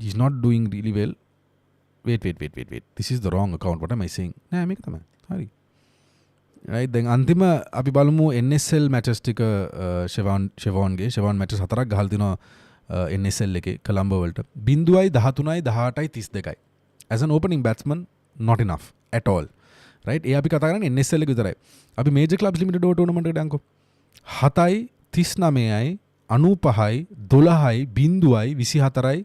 He's not doing really well. Wait. This is the wrong account. What am I saying? නෑ මේක තමයි. හරි. right? දැන් අන්තිම අපි බලමු NSL matches ටික Siobhan ගේ. Siobhan matches 4ක් ගහලා තිනවා NSL එකේ කොළඹ වලට. 0යි 13යි 18යි 32යි. As an opening batsman, not enough at all. right? ඒ අපි කතා කරන්නේ NSL එක විතරයි. අපි major clubs limited tournament එකට යන්කෝ. 7යි 39යි 95යි 12යි 0යි 24යි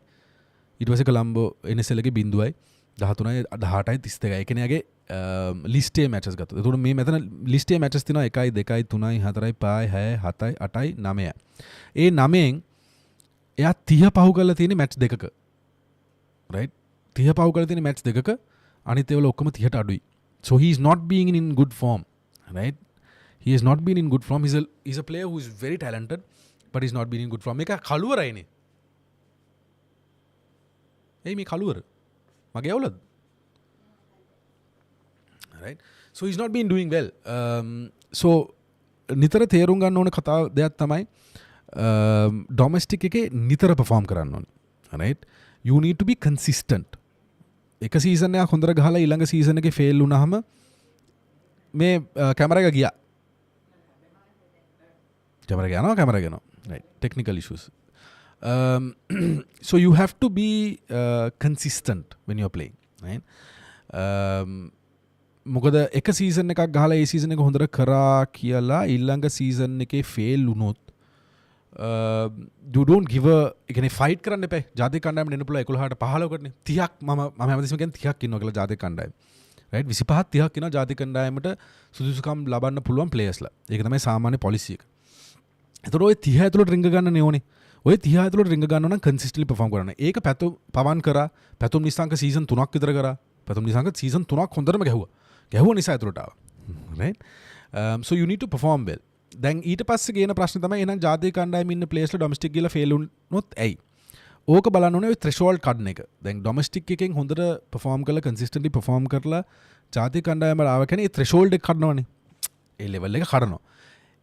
ඊට පස්සේ කොළඹ NSL එකේ 0යි 13යි 18යි 32යි. ඒ කියන්නේ යාගේ list A matches ගත්තා. එතකොට මේ මෙතන list A matches තියෙනවා 1යි 2යි 3යි 4යි 5යි 6යි 7යි 8යි 9යි. ඒ 9න් එයා 30 පහු කරලා තියෙන match දෙකක. right? 30 පහු කරලා තියෙන match දෙකක අනිත් ඒවල ඔක්කොම 30ට අඩුයි. So he is not being in good form. right? He has not been in good form. He's a player who is very talented but he's not been in good form. මේක කළුවරයිනේ. එයි මේ කළුවර. මගේ අවුලද? right? So he's not been doing well. So නිතර තේරුම් ගන්න ඕන කතාව දෙයක් තමයි domestic එකේ නිතර perform කරන්න ඕනේ. right? You need to be consistent. එක season එකක් හොඳට ගහලා ඊළඟ season එකේ fail වුණාම මේ කැමරා එක ගියා. කැමරා යනවා. right? Technical issues. So you have to be consistent when you're playing. right? මොකද එක season එකක් ගහලා ඒ season එක හොඳට කරා කියලා ඊළඟ season එකේ fail වුණොත් you don't give a කියන්නේ fight කරන්න එපා. ජාතික කණ්ඩායමට එන්න පුළුවන් 11ට 15කටනේ. 30ක් මම හැමදෙස්සම කියන්නේ 30ක් ඉන්නවා කියලා ජාතික කණ්ඩායම. right? 25ක් 30ක් ඉන්නවා ජාතික කණ්ඩායමට සුදුසුකම් ලබන්න පුළුවන් players ලා. ඒක තමයි සාමාන්‍ය policy එක. එතකොට ඔය 30 ඇතුළට රිංග ගන්න ඕනේ. ඔය 30 ඇතුළට රිංග ගන්න නම් consistently perform කරන්න. ඒක පවන් කරා. පැතුම් නිසංක season 3ක් විතර කරා. පැතුම් නිසංක season 3ක් හොඳටම ගැහුවා නිසා ඇතුළට ආවා. right? So you need to perform well. දැන් ඊට පස්සේ ගේන ප්‍රශ්නේ තමයි එහෙනම් ජාතික කණ්ඩායමේ ඉන්න players ලා domestic ගිහලා fail වුණොත් ඇයි? ඕක බලන්න ඕනේ ඔය threshold කඩන එක. දැන් domestic එකෙන් හොඳට perform කරලා consistently perform කරලා ජාතික කණ්ඩායමට ආව කියන්නේ threshold එක කඩනවනේ. ඒ level එක කඩනවා.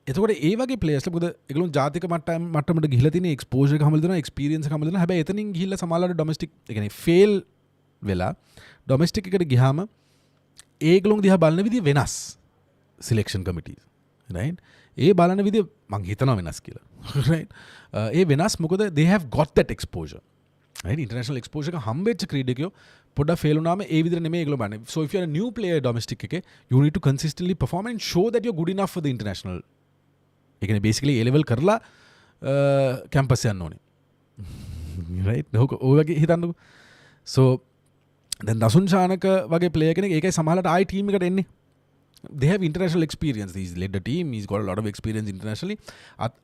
එතකොට ඒ වගේ players ලා මොකද ඒගොල්ලෝ ජාතික මට්ටමට ගිහිලා තියෙන exposure එක හැමදෙනා experience එක හැමදෙනා හැබැයි එතනින් ගිහිල්ලා සමහරවල්ලාට domestic ඒ කියන්නේ fail වෙලා domestic එකට ගියාම ඒගොල්ලෝ දිහා බලන විදිය වෙනස් selection committees. right? ඒ බලන විදිය මං හිතනවා වෙනස් කියලා. right? ඒ වෙනස් මොකද they have got that exposure. right? international exposure එක හම්බෙච්ච ක්‍රීඩකයෝ පොඩ්ඩක් fail වුණාම ඒ විදිහට නෙමෙයි ඒගොල්ලෝ බලන්නේ. So if you are a new player domestic එකේ you need to consistently perform and show that you're good enough for the international ඒ කියන්නේ basically A level කරලා කැම්පස් යන්න ඕනේ. right ඔය වගේ හිතන්නකෝ. so දැන් දසුන් ශානක වගේ ප්ලේයර් කෙනෙක් ඒකයි සමහරවිට ආයි ටීම් එකට එන්නේ. they have international experience. He's led a team. He's got a lot of experience internationally.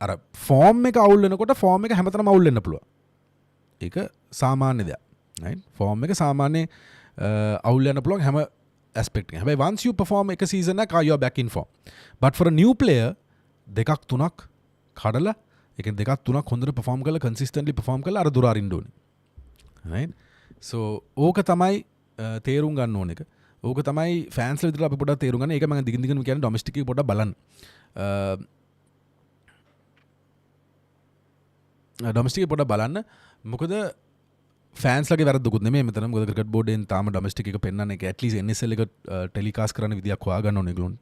අර ෆෝම් එක අවුල් වෙනකොට ෆෝම් එක හැමතැනම අවුල් වෙන්න පුළුවන්. ඒක සාමාන්‍ය දෙයක්. right ෆෝම් එක සාමාන්‍ය අවුල් වෙන්න පුළුවන් හැම aspect එකකින්. හැබැයි once you perform එක season එක you are back in form. But for a new player දෙකක් තුනක් කඩලා ඒ කියන්නේ දෙකක් තුනක් හොඳට perform කරලා consistently perform කරලා අර දුර අරින්න ඕනේ. right so ඕක තමයි තේරුම් ගන්න ඕන එක. ඕක තමයි ෆෑන්ස්ලා විතර අපි පොඩ්ඩක් තේරුම් ගන්න. ඒක මම දිගින් දිගටම කියන්නේ ඩොමෙස්ටික් එක පොඩ්ඩක් බලන්න. ඩොමෙස්ටික් එක පොඩ්ඩක් බලන්න. මොකද ෆෑන්ස්ලාගේ වැරද්දකුත් නෙමෙයි මෙතන. මොකද ක්‍රිකට් බෝඩෙන් තාම ඩොමෙස්ටික් එක පෙන්වන්න එක at least NSL එක ටෙලිකාස්ට් කරන්න විදියක් හොයාගන්න ඕනේ ඒගොල්ලොන්ට.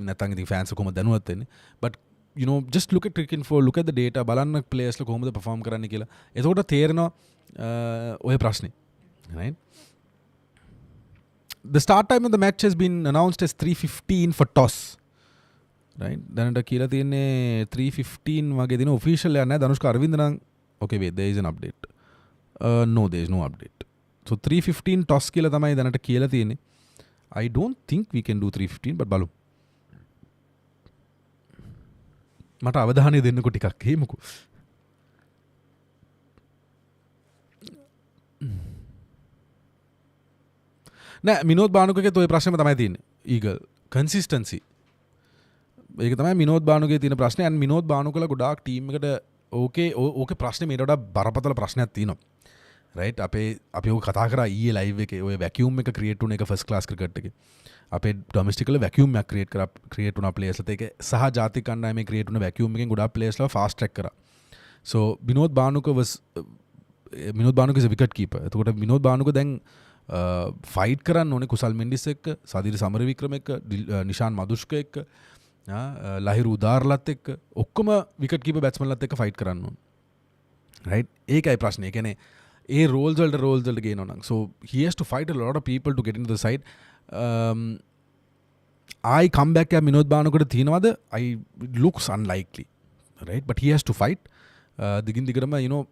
නැත්නම් ඉතින් ෆෑන්ස් කොහොමද දැනුවත් වෙන්නේ. but you know just look at cricket for look at the data බලන්න players ලා කොහොමද perform කරන්නේ කියලා. එතකොට තේරෙනවා ඔය ප්‍රශ්නේ. right the start time of the match has been announced as 3:15 for toss. right දැනට කියලා තියෙන්නේ 3:15 වගේ දින official එක නැහැ. ධනුෂ්ක අරවින්ද නම් okay wait there is an update. No there is no update. so 3:15 toss කියලා තමයි දැනට කියලා තියෙන්නේ. I don't think we can do 3:15 but බලමු. මට අවධානය දෙන්නකො ටිකක් හේමුකෝ. නෑ මිනෝද් බානුකගේ ඔය ප්‍රශ්නේම තමයි තියෙන්නේ. Eagle consistency. ඒක තමයි මිනෝද් බානුගේ තියෙන ප්‍රශ්නේ. and මිනෝද් බානුකලා ගොඩාක් ටීම් එකට ඕකේ ප්‍රශ්නේ මීට වඩා බරපතල ප්‍රශ්නයක් තියෙනවා. right අපි ඔක කතා කරා ඊයේ ලයිව් එකේ ඔය වැකියුම් එක ක්‍රියේට් වුණ එක ෆස්ට් ක්ලාස් ක්‍රිකට් එකේ. අපේ ඩොමෙස්ටික් වල වැකියුම් එකක් ක්‍රියේට් වුණා ප්ලේයර්ස් ලාට. ඒක සහ ජාතික කණ්ඩායමේ ක්‍රියේට් වුණ වැකියුම් එකෙන් ගොඩාක් ප්ලේයර්ස් ලා ෆාස්ට් ට්‍රැක් කරා. so Minod Bhanuka is a wicket keeper. එතකොට මිනෝද් බානුක දැන් ෆයිට් කරන්න ඕනේ කුසල් මෙන්ඩිස් එක්ක, සදිර සමරවික්‍රම එක්ක, නිෂාන් මදුෂ්ක එක්ක, ලහිරු උදාර්ලත් එක්ක ඔක්කොම විකට් කීපර් බැට්ස්මන්ලත් එක්ක ෆයිට් කරන්න ඕනේ. right ඒකයි ප්‍රශ්නේ. ඒ කියන්නේ ඒ roles වලට ගේනවා නම් so he has to fight a lot of people to get into the side. I come back at මිනෝද් බානුකට තියනවාද? It looks unlikely. right but he has to fight. දිගින් දිගටම you know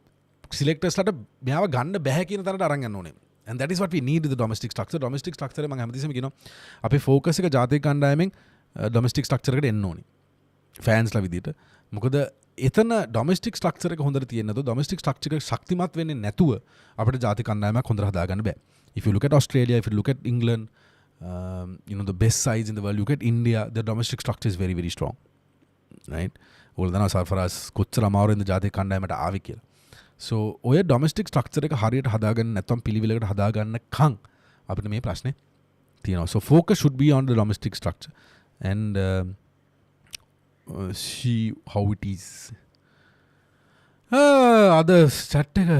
selectors ලට මෙයාව ගන්න බෑ කියන තරමට අරන් යන්න ඕනේ. and that is what we need with the domestic structure. domestic structure මම හැමතිස්සෙම කියනවා අපේ focus එක ජාතික කණ්ඩායමෙන් domestic structure එකට එන්න ඕනේ. fans ලා විදියට. මොකද එතන domestic structure එක හොඳට තියෙන්නේ නැතුව domestic structure එක ශක්තිමත් වෙන්නේ නැතුව අපිට ජාතික කණ්ඩායමක් හොඳට හදාගන්න බෑ. if you look at Australia, if you look at England, you know the best sides in the world, you look at India, the domestic structure is very very strong. right ඕගොල්ලෝ දන්නවා සර්ෆරාස් කොච්චර අමාරුවෙන්ද ජාතික කණ්ඩායමට ආවේ කියලා. so ඔය domestic structure එක හරියට හදාගන්න නැත්නම් පිළිවෙලකට හදාගන්නකම් අපිට මේ ප්‍රශ්නේ තියෙනවා. so focus should be on the domestic structure and see how it is. අද chat එක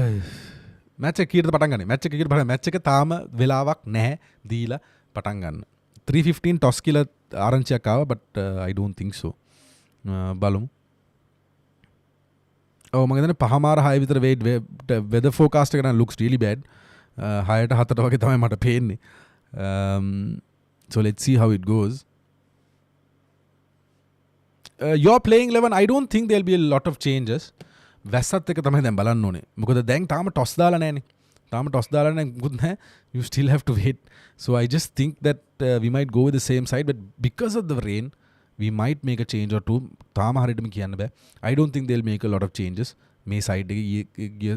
match එක කීයටද පටන් ගන්නේ? match එක කීයට පටන් match එක තාම වෙලාවක් නැහැ දීලා පටන් ගන්න. 3:15 toss කියලා ආරංචියක් ආවා but I don't think so. බලමු. මම හිතන්නේ 5:06 විතර weather forecast එක නම් looks really bad. 6ට 7ට වගේ තමයි මට පේන්නේ. so let's see how it goes. Your playing 11 I don't think there'll be a lot of changes. වැස්සත් එක තමයි දැන් බලන්න ඕනේ. මොකද දැන් තාම toss දාලා නැහැනේ. තාම toss දාලා මුකුත් නැහැ. You still have to wait. so I just think that we might go with the same side but because of the rain we might make a change or two. තාම හරියටම කියන්න බෑ. I don't think they'll make a lot of changes. මේ side එකේ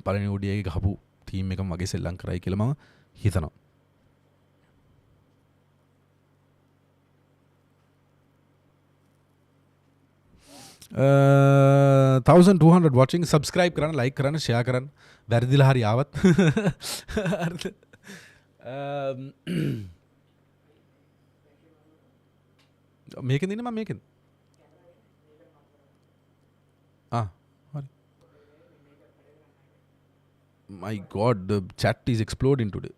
පළවෙනි ODI එක ගහපු team එකම වගේ සෙල්ලම් කරයි කියලා මම හිතනවා. 1200 watching. subscribe කරන්න, like කරන්න, share කරන්න. වැරදිලා හරි ආවත් මේකෙන් ඉන්නේ මම මේකෙන් හරි. my god the chat is exploding today.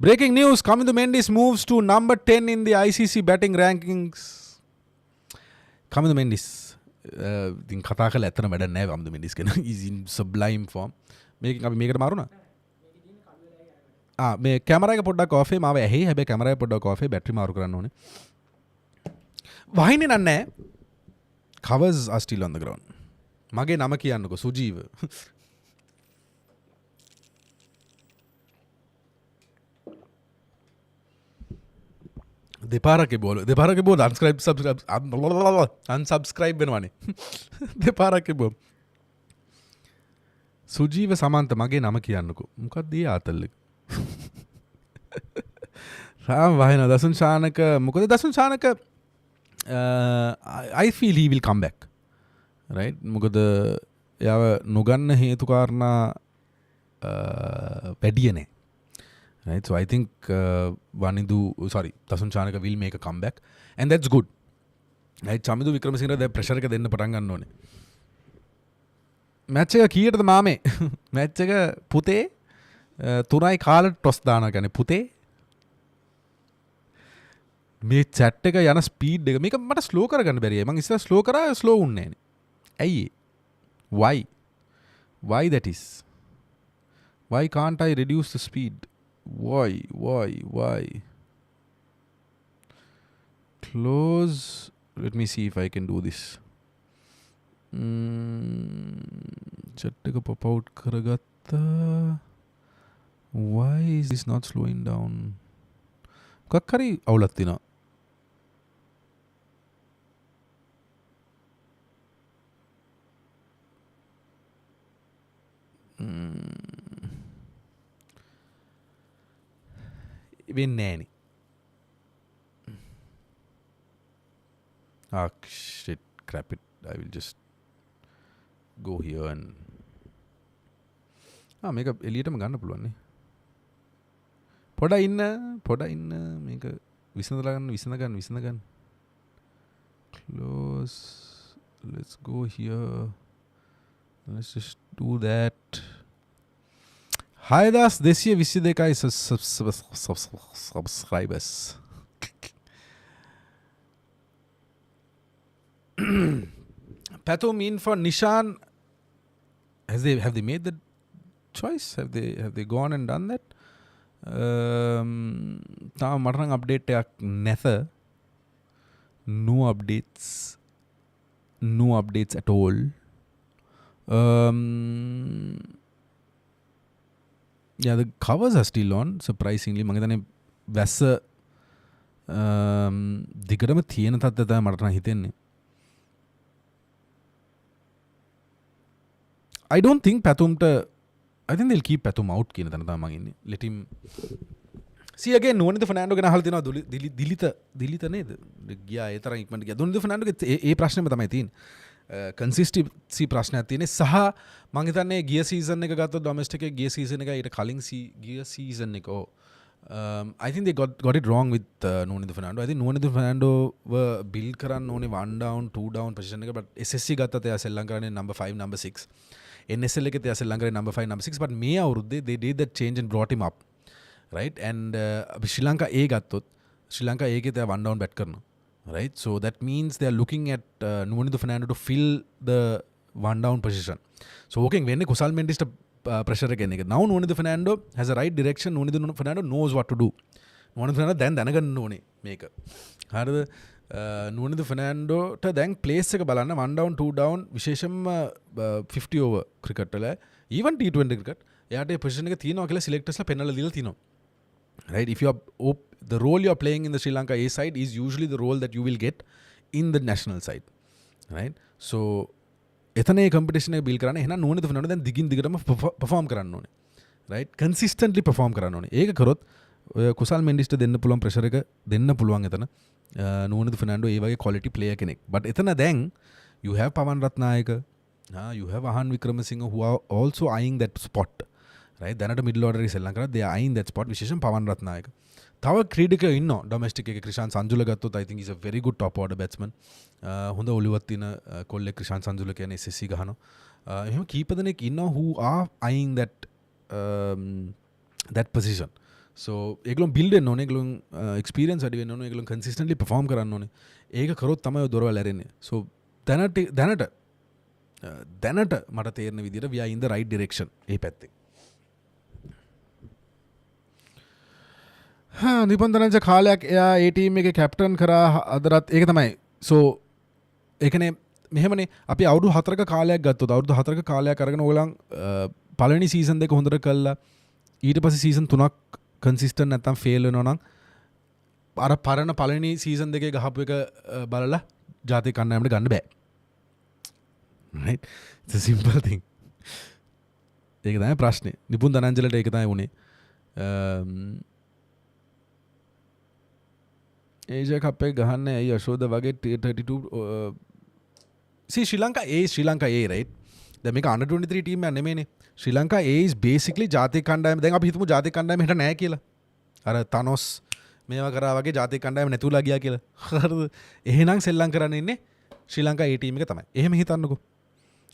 breaking news, Kamindu Mendis moves to number 10 in the ICC batting rankings. Kamindu Mendis ඉතින් කතා කරලා ඇත්තම වැඩක් නැහැ Kamindu Mendis කෙනා. is in sublime form. මේකෙන් අපි මේකට මාරුණා. මේ කැමරා එක පොඩ්ඩක් ඔෆ් මාව ඇහි. හැබැයි කැමරා එක පොඩ්ඩක් ඔෆ් බැටරි මාරු කරන්න ඕනේ. වහිනේ නෑ covers are still on the ground. මගේ නම කියන්නකෝ සුජීව. දෙපාරක බෝල unsubscribe වෙනවනේ. දෙපාරක බෝ. සුජීව සමන්ත මගේ නම කියන්නකෝ. මොකක්ද ඊ ආතල්ලක? රාම වහින දසුන් ශානක මොකද දසුන් Shanaka I feel he will come back. Right? මොකද එයාව නොගන්න හේතු කාරණා වැඩියනේ. Right? So I think Dasun Chanaka will make a comeback and that's good. Right? Chamidu Vikramasinghe the pressure එක දෙන්න පටන් ගන්න ඕනේ. මැච් එක කීයටද මාමේ? මැච් එක පුතේ 3යි කාලට ටොස් දානවා කියන්නේ පුතේ. මේ chat එක යන ස්පීඩ් එක මේක මට ස්ලෝ කරගන්න බැරියයි. මං ඉස්සර ස්ලෝ කරා ස්ලෝ වුන්නේ නැහැ. ඇයි? Why that is? Why can't I reduce the speed? Why? Close. Let me see if I can do this. Chat එක pop out කරගත්තා. Why is this not slowing down? මොකක් හරි අවුලක් තියෙනවා. වෙන්නේ නෑනේ. Shit, crap it. I will just go here and මේක එළියටම ගන්න පුළුවන් නේ. පොඩ ඉන්න මේක විසඳලා ගන්න. Close. Let's go here. Let's just do that. 6222 subscribers. Pathum in for Nishan. Have they made the choice? Have they gone and done that? තාම මට නම් අප්ඩේට් එකක් නැත. No updates at all. Yeah, the covers are still on, surprisingly. මම හිතන්නේ වැස්ස දිගටම තියෙන තත්ත්වය තමයි මට නම් හිතෙන්නේ. I don't think Pathumට I think they'll keep Pathum out කියන තැන තමයි මම ඉන්නේ. Let him see again Nonida Fernando ගැන අහලා තියෙනවා දිලිත නේද? ගියා ඒ තරම් ඉක්මනට ගියා. Nonida Fernando ඒ ප්‍රශ්නේම තමයි තියෙන්නේ. කන්සිස්ටන්සි ප්‍රශ්නයක් තියෙන්නේ සහ මම හිතන්නේ ගිය සීසන් එක ගත්තොත් ඩොමෙස්ටික් එකේ ගිය සීසන් එක ඊට කලින් ගිය සීසන් එක I think they got it wrong with Nonida Fernando. I think Nonida Fernando build කරන්න ඕනේ 1 down 2 down position එක but SSC ගත්තත් එයා සෙල්ලම් කරන්නේ number 5 number 6. NSL එකේ එයා සෙල්ලම් කරන්නේ number 5 number 6 but මේ අවුරුද්දේ they did that change and brought him up. Right? And Sri Lanka A ගත්තොත් Sri Lanka A එකේ එයා 1 down bat කරනවා. Right, so that means they are looking at Nonida Fernando to fill the 1 down position. So working when Kusal Mendes pressure again. Now Nonida Fernando has a right direction. Nonida Fernando knows what to do. Nonida Fernando then danagan none make. Harada Nonida Fernando to then place එක බලන්න 1 down 2 down විශේෂයෙන්ම 50 over cricket වල even T20 cricket එයාට ඒ position එක තියෙනවා කියලා selectors ලා පෙන්නලා දීලා තියෙනවා. Right, if you are the role you are playing in the Sri Lanka A side is usually the role that you will get in the national side. Right, so එතන ඒ competition එක build කරන්න එහෙනම් Nonida Fernando දැන් දිගින් දිගටම perform කරන්න ඕනේ. Right, consistently perform කරන්න ඕනේ. ඒක කරොත් ඔය කුසල් මෙන්ඩිස්ට දෙන්න පුළුවන් pressure එක දෙන්න පුළුවන් එතන. Nonida Fernando ඒ වගේ quality player කෙනෙක්. But එතන දැන් you have Pawan Ratnayaka, you have Ahan Wickramasinghe who are also eyeing that spot. Right, දැනට middle order එක සෙල්ලම් කරා they are eyeing that spot විශේෂයෙන් Pawan Ratnayaka. තව ක්‍රීඩකයෝ ඉන්නවා ඩොමෙස්ටික් එකේ ක්‍රිෂාන් සංජුල ගත්තොත් I think he's a very good top order batsman. හොඳ ඔලුවක් තියෙන කොල්ලෙක් ක්‍රිෂාන් සංජුල කියන්නේ SSC ගහනවා. එහෙම කීප දෙනෙක් ඉන්නවා who are eyeing that position. So ඒගොල්ලෝ build වෙන්න ඕනේ, ඒගොල්ලෝ experience වැඩි වෙන්න ඕනේ, ඒගොල්ලෝ consistently perform කරන්න ඕනේ. ඒක කරොත් තමයි දොරවල් ඇරෙන්නේ. So දැනට මට තේරෙන විදිහට we are in the right direction ඒ පැත්තේ. නිබන්ධනජ කාලයක් එයා ඒ ටීම් එකේ කැප්ටන් කරා අදරත් ඒක තමයි සෝ ඒකනේ මෙහෙමනේ අපි අවුරුදු 4ක කාලයක් ගත්තොත් අවුරුදු 4ක කාලයක් අරගෙන ඕගලන් පළවෙනි සීසන් දෙක හොඳට කළා ඊට පස්සේ සීසන් 3ක් කන්සිස්ටන්ට් නැත්තම් ෆේල් වෙනවා නම් අර පරණ පළවෙනි සීසන් දෙකේ ගහපු එක බලලා ජාතික කණ්ඩායමට ගන්න බෑ. right it's a simple thing. ඒක තමයි ප්‍රශ්නේ. නිපුන් දනංජලට ඒක තමයි වුනේ. ඒෂියා කප් එක ගහන්නේ ඇයි යශෝද වගේ 32 see Sri Lanka A right දැන් මේක under 23 ටීම් එකක් නෙමෙයිනේ. ශ්‍රී ලංකා A is basically ජාතික කණ්ඩායම. දැන් අපි හිතමු ජාතික කණ්ඩායම හිට නැහැ කියලා. අර තනොස් මේවා කරා වගේ ජාතික කණ්ඩායම නැතුලා ගියා කියලා. හරිද? එහෙනම් සෙල්ලම් කරන්න ඉන්නේ ශ්‍රී ලංකා A ටීම් එක තමයි. එහෙම හිතන්නකෝ.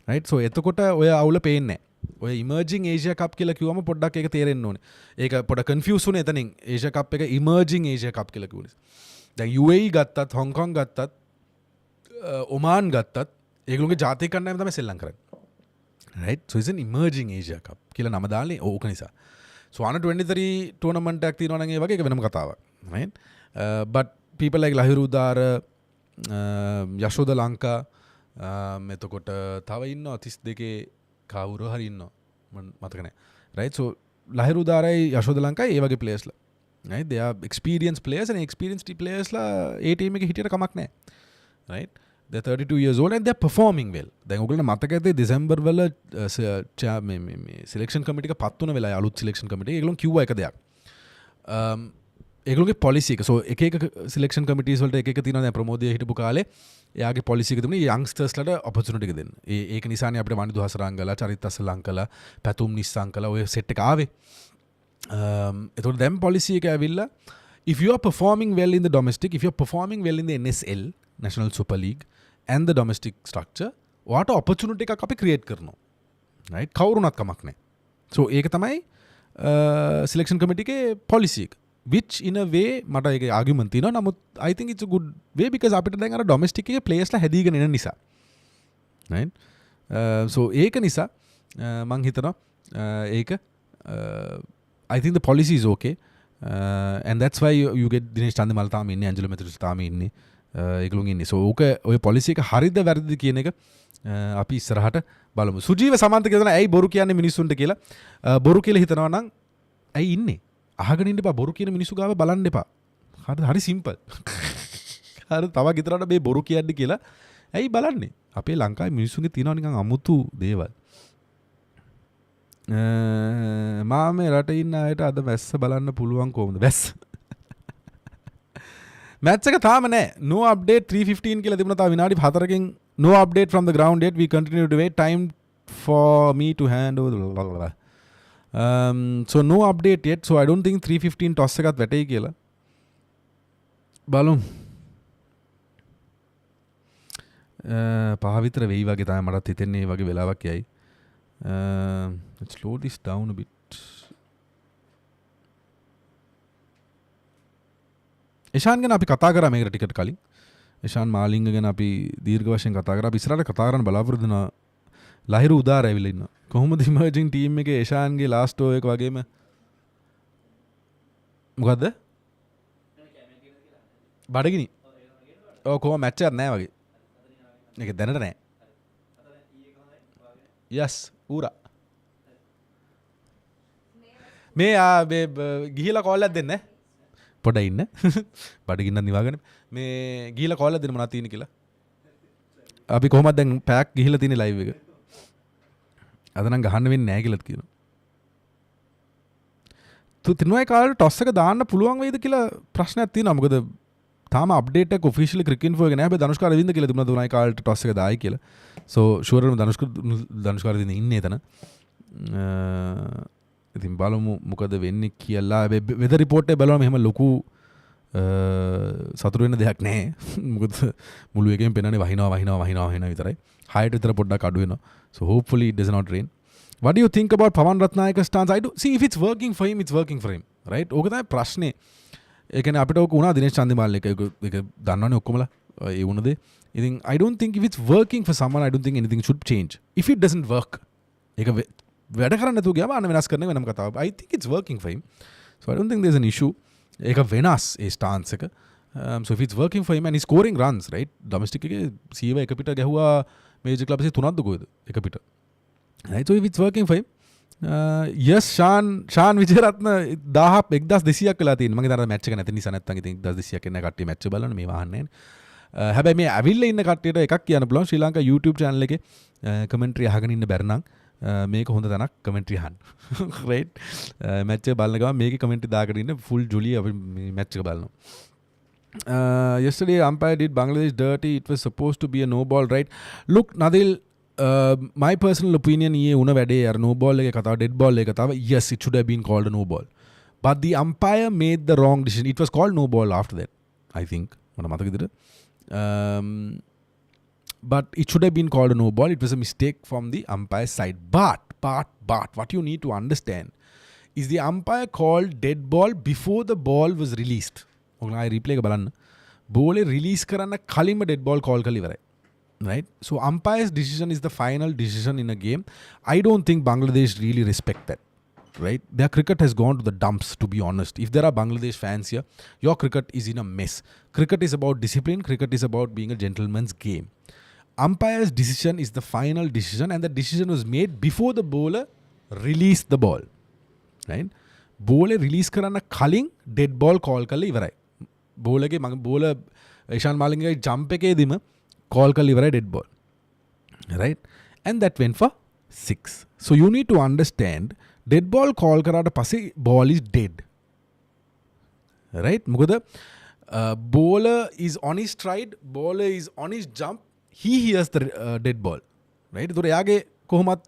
right so එතකොට ඔය අවුල පේන්නේ නැහැ. ඔය emerging Asia Cup කියලා කිව්වම පොඩ්ඩක් ඒක තේරෙන්න ඕනේ. ඒක පොඩ confuse වුනේ එතනින්. Asia Cup එක emerging Asia Cup කියලා කිව්වනේ. දැන් UAE ගත්තත් Hong Kong ගත්තත් ඔමාන් ගත්තත් ඒගොල්ලෝගේ ජාතික කණ්ඩායම තමයි සෙල්ලම් කරන්නේ. right so it's an emerging Asia Cup කියලා නම දාන්නේ ඕක නිසා. so under 23 tournament එකක් තියෙනවා නම් ඒ වගේ එක වෙනම කතාවක්. right but people like Lahiru උදාර යශෝද ලංකා එතකොට තව ඉන්නවා 32 කවුරු හරි ඉන්නවා මම මතක නැහැ. right so ලහිරු උදාරයි යශෝද ලංකායි ඒ වගේ players ලා right they are experienced players and experienced players ලා ඒ ටීම් එකේ හිටියට කමක් නැහැ. right they're 32 years old and they're performing well. දැන් ඔයගොල්ලෝ මතක ඇති දෙසැම්බර් වල මේ සිලෙක්ෂන් කමිටි එක පත් වුණ වෙලාවේ අලුත් සිලෙක්ෂන් කමිටි ඒගොල්ලෝ කිව්වා එක දෙයක්. ඒගොල්ලෝගේ පොලිසි එක. so එක එක සිලෙක්ෂන් කමිටිස් වලට එක එක තියෙනවා. දැන් ප්‍රමෝදයේ හිටපු කාලේ එයාගේ පොලිසි එක තිබුණේ යන්ග්ස්ටර්ස්ලට ඔපචුනිටි එක දෙන්න. ඒක නිසානේ අපිට වනිදු හසරංගලා චරිත අසලංකලා පැතුම් නිස්සංකලා ඔය සෙට් එක ආවේ. එතකොට දැන් පොලිසි එක ඇවිල්ලා if you are performing well in the domestic, if you are performing well in the NSL National Super League and the domestic structure ඔයාට opportunity එකක් අපි create කරනවා. right කවුරුණත් කමක් නැහැ. so ඒක තමයි selection committee එකේ policy එක. which in a way මට ඒක argument තියෙනවා. නමුත් I think it's a good way because අපිට දැන් අර domestic එකේ players ලා හැදීගෙන එන නිසා. right so ඒක නිසා මං හිතනවා ඒක I think the policy is okay. And that's why you get Dinesh Chandimal තාම ඉන්නේ, Angelo Matheus තාම ඉන්නේ. ඒගොල්ලෝ ඉන්නේ. so ඕක ඔය policy එක හරිද වැරදිද කියන එක අපි ඉස්සරහට බලමු. සුජීව සමන්ත කියනවා ඇයි බොරු කියන්නේ මිනිස්සුන්ට කියලා. බොරු කියලා හිතනවා නම් ඇයි ඉන්නේ? අහගෙන ඉන්න එපා. බොරු කියන මිනිස්සු ගාව බලන්න එපා. හරිද? හරි සිම්පල්. හරිද? තව ගිතරට මේ බොරු කියන්නේ කියලා ඇයි බලන්නේ? අපේ ලංකාවේ මිනිස්සුන්ගේ තියෙනවා නිකන් අමුතු දේවල්. මම මේ රටේ ඉන්න අයට අද වැස්ස බලන්න පුළුවන් කොහොමද? වැස්ස. මැච් එක තාම නැහැ. no update 3:15 කියලා තිබුණා. තාම විනාඩි 4කින් no update from the ground yet. We continue to wait time for me to hand over. So no update yet. So I don't think 3:15 toss එකත් වැටෙයි කියලා. බලමු. පහ විතර වෙයි වගේ තමයි මටත් හිතෙන්නේ. මේ වගේ වෙලාවක් යයි. Let's slow this down a bit. Ishan ගැන අපි කතා කරා මේකට ටිකට කලින්. ඉෂාන් මාලිංග ගැන අපි දීර්ඝ වශයෙන් කතා කරා. අපි ඉස්සරහට කතා කරන්න බලාපොරොත්තු වෙනවා. ලහිරු උදාර ඇවිල්ලා ඉන්නවා. කොහොමද ඉමර්ජින් ටීම් එකේ ඉෂාන්ගේ ලාස්ට් ඕවර් එක වගේම මොකද්ද? බඩගිනි. ඔව් කොහොම මැච් එකක් නැහැ වගේ. ඒක දැනට නැහැ. Yes, ඌරා. මේ ගිහිලා කෝල් එකක් දෙන්න. පොඩ ඉන්න. බඩගින්න නිවාගෙන මේ ගිහිලා කෝල් එකක් දෙන්න මොනවද තියෙන්නේ කියලා. අපි කොහොමද දැන් පැක් ගිහිලා තියෙන්නේ ලයිව් එක. අද නම් ගහන්න වෙන්නේ නැහැ කියලාත් කියනවා. තුනුයි කාලේ ටොස් එක දාන්න පුළුවන් වෙයිද කියලා ප්‍රශ්නයක් තියෙනවා. මොකද තාම අප්ඩේට් එක ඔෆිෂියලි ක්‍රිකට් ඉන්ෆෝ එක නැහැ. ධනුෂ් කාරවින්ද කියලා තිබුණා තුනයි කාලේට ටොස් එක දායි කියලා. so ෂුවර්ම ධනුෂ් කාරවින්ද ඉන්නේ එතන. ඉතින් බලමු මොකද වෙන්නේ කියලා. වෙදර් රිපෝට් එක බලනවා මෙහෙම ලොකු සතුරු වෙන්න දෙයක් නැහැ. මොකද මුළු එකෙන් පෙන්නන්නේ වහිනවා විතරයි. 6ට විතර පොඩ්ඩක් අඩු වෙනවා. so hopefully it does not rain. what do you think about Pawan Ratnayaka's stance? I do see if it's working for him, it's working for him. right ඕක තමයි ප්‍රශ්නේ. ඒ කියන්නේ අපිට ඕක උනා දිනේෂ් චන්දිමාල් එක දන්නවනේ ඔක්කොමලා ඒ වුණ දේ. ඉතින් I don't think if it's working for someone, I don't think anything should change. if it doesn't work ඒක වැඩ කරන්න නැතුව ගියාම අන්න වෙනස් කරන වෙනම කතාවක්. I think it's working for him. so I don't think there's an issue. ඒක වෙනස් ඒ ස්ටාන්ස් එක. So if it's working for him and he's scoring runs, right? Domestic එකේ සීව එක පිට ගැහුවා මේජර් ක්ලබ්ස් එකේ තුනක්ද කොහෙද එක පිට. Right? So if it's working for him, yes, Shan Wijeratne 1200ක් වෙලා තියෙනවා. මම හිතනවා මැච් එක නැති නිසා නැත්නම් ඉතින් 1200ක් එන්න කට්ටිය මැච් එක බලන්න මේ වහන්නේ නැහැ. හැබැයි මේ ඇවිල්ලා ඉන්න කට්ටියට එකක් කියන්න පුළුවන් ශ්‍රී ලංකා YouTube channel එකේ කමෙන්ටරි අහගෙන ඉන්න බැර නම් මේක හොඳ තැනක් කමෙන්ටරි අහන්න. right? මැච් එක බලන ගමන් මේකේ කමෙන්ටරි දාගෙන ඉන්න full ජොලි අපි මේ මැච් එක බලනවා. Yesterday umpire did Bangladesh dirty. It was supposed to be a no ball, right? Look, Nadil, my personal opinion ye una vade yar no ball එක කතාව dead ball එක කතාව, yes, it should have been called a no ball, but the umpire made the wrong decision. It was called no ball after that, I think මට මතක විදිහට, but it should have been called a no ball. It was a mistake from the umpire side, but what you need to understand is the umpire called dead ball before the ball was released. ඔගොල්ලෝ ආයි replay එක බලන්න. බෝලේ release කරන්න කලින්ම dead ball call කරලා ඉවරයි. Right? So umpire's decision is the final decision in a game. I don't think Bangladesh really respect that. Right? Their cricket has gone to the dumps, to be honest. If there are Bangladesh fans here, your cricket is in a mess. Cricket is about discipline. Cricket is about being a gentleman's game. Umpire's decision is the final decision, and the decision was made before the bowler released the ball. Right? Bowler release කරන්න කලින් dead ball call කරලා ඉවරයි. බෝලගේ මම බෝල Ishan මාලිංගගේ jump එකේදීම call කරලා ඉවරයි dead ball. Right? And that went for 6. So you need to understand dead ball call කරාට පස්සේ ball is dead. Right? මොකද bowler is on his stride, bowler is on his jump, he hears the dead ball. Right? ඒතකොට එයාගේ කොහොමත්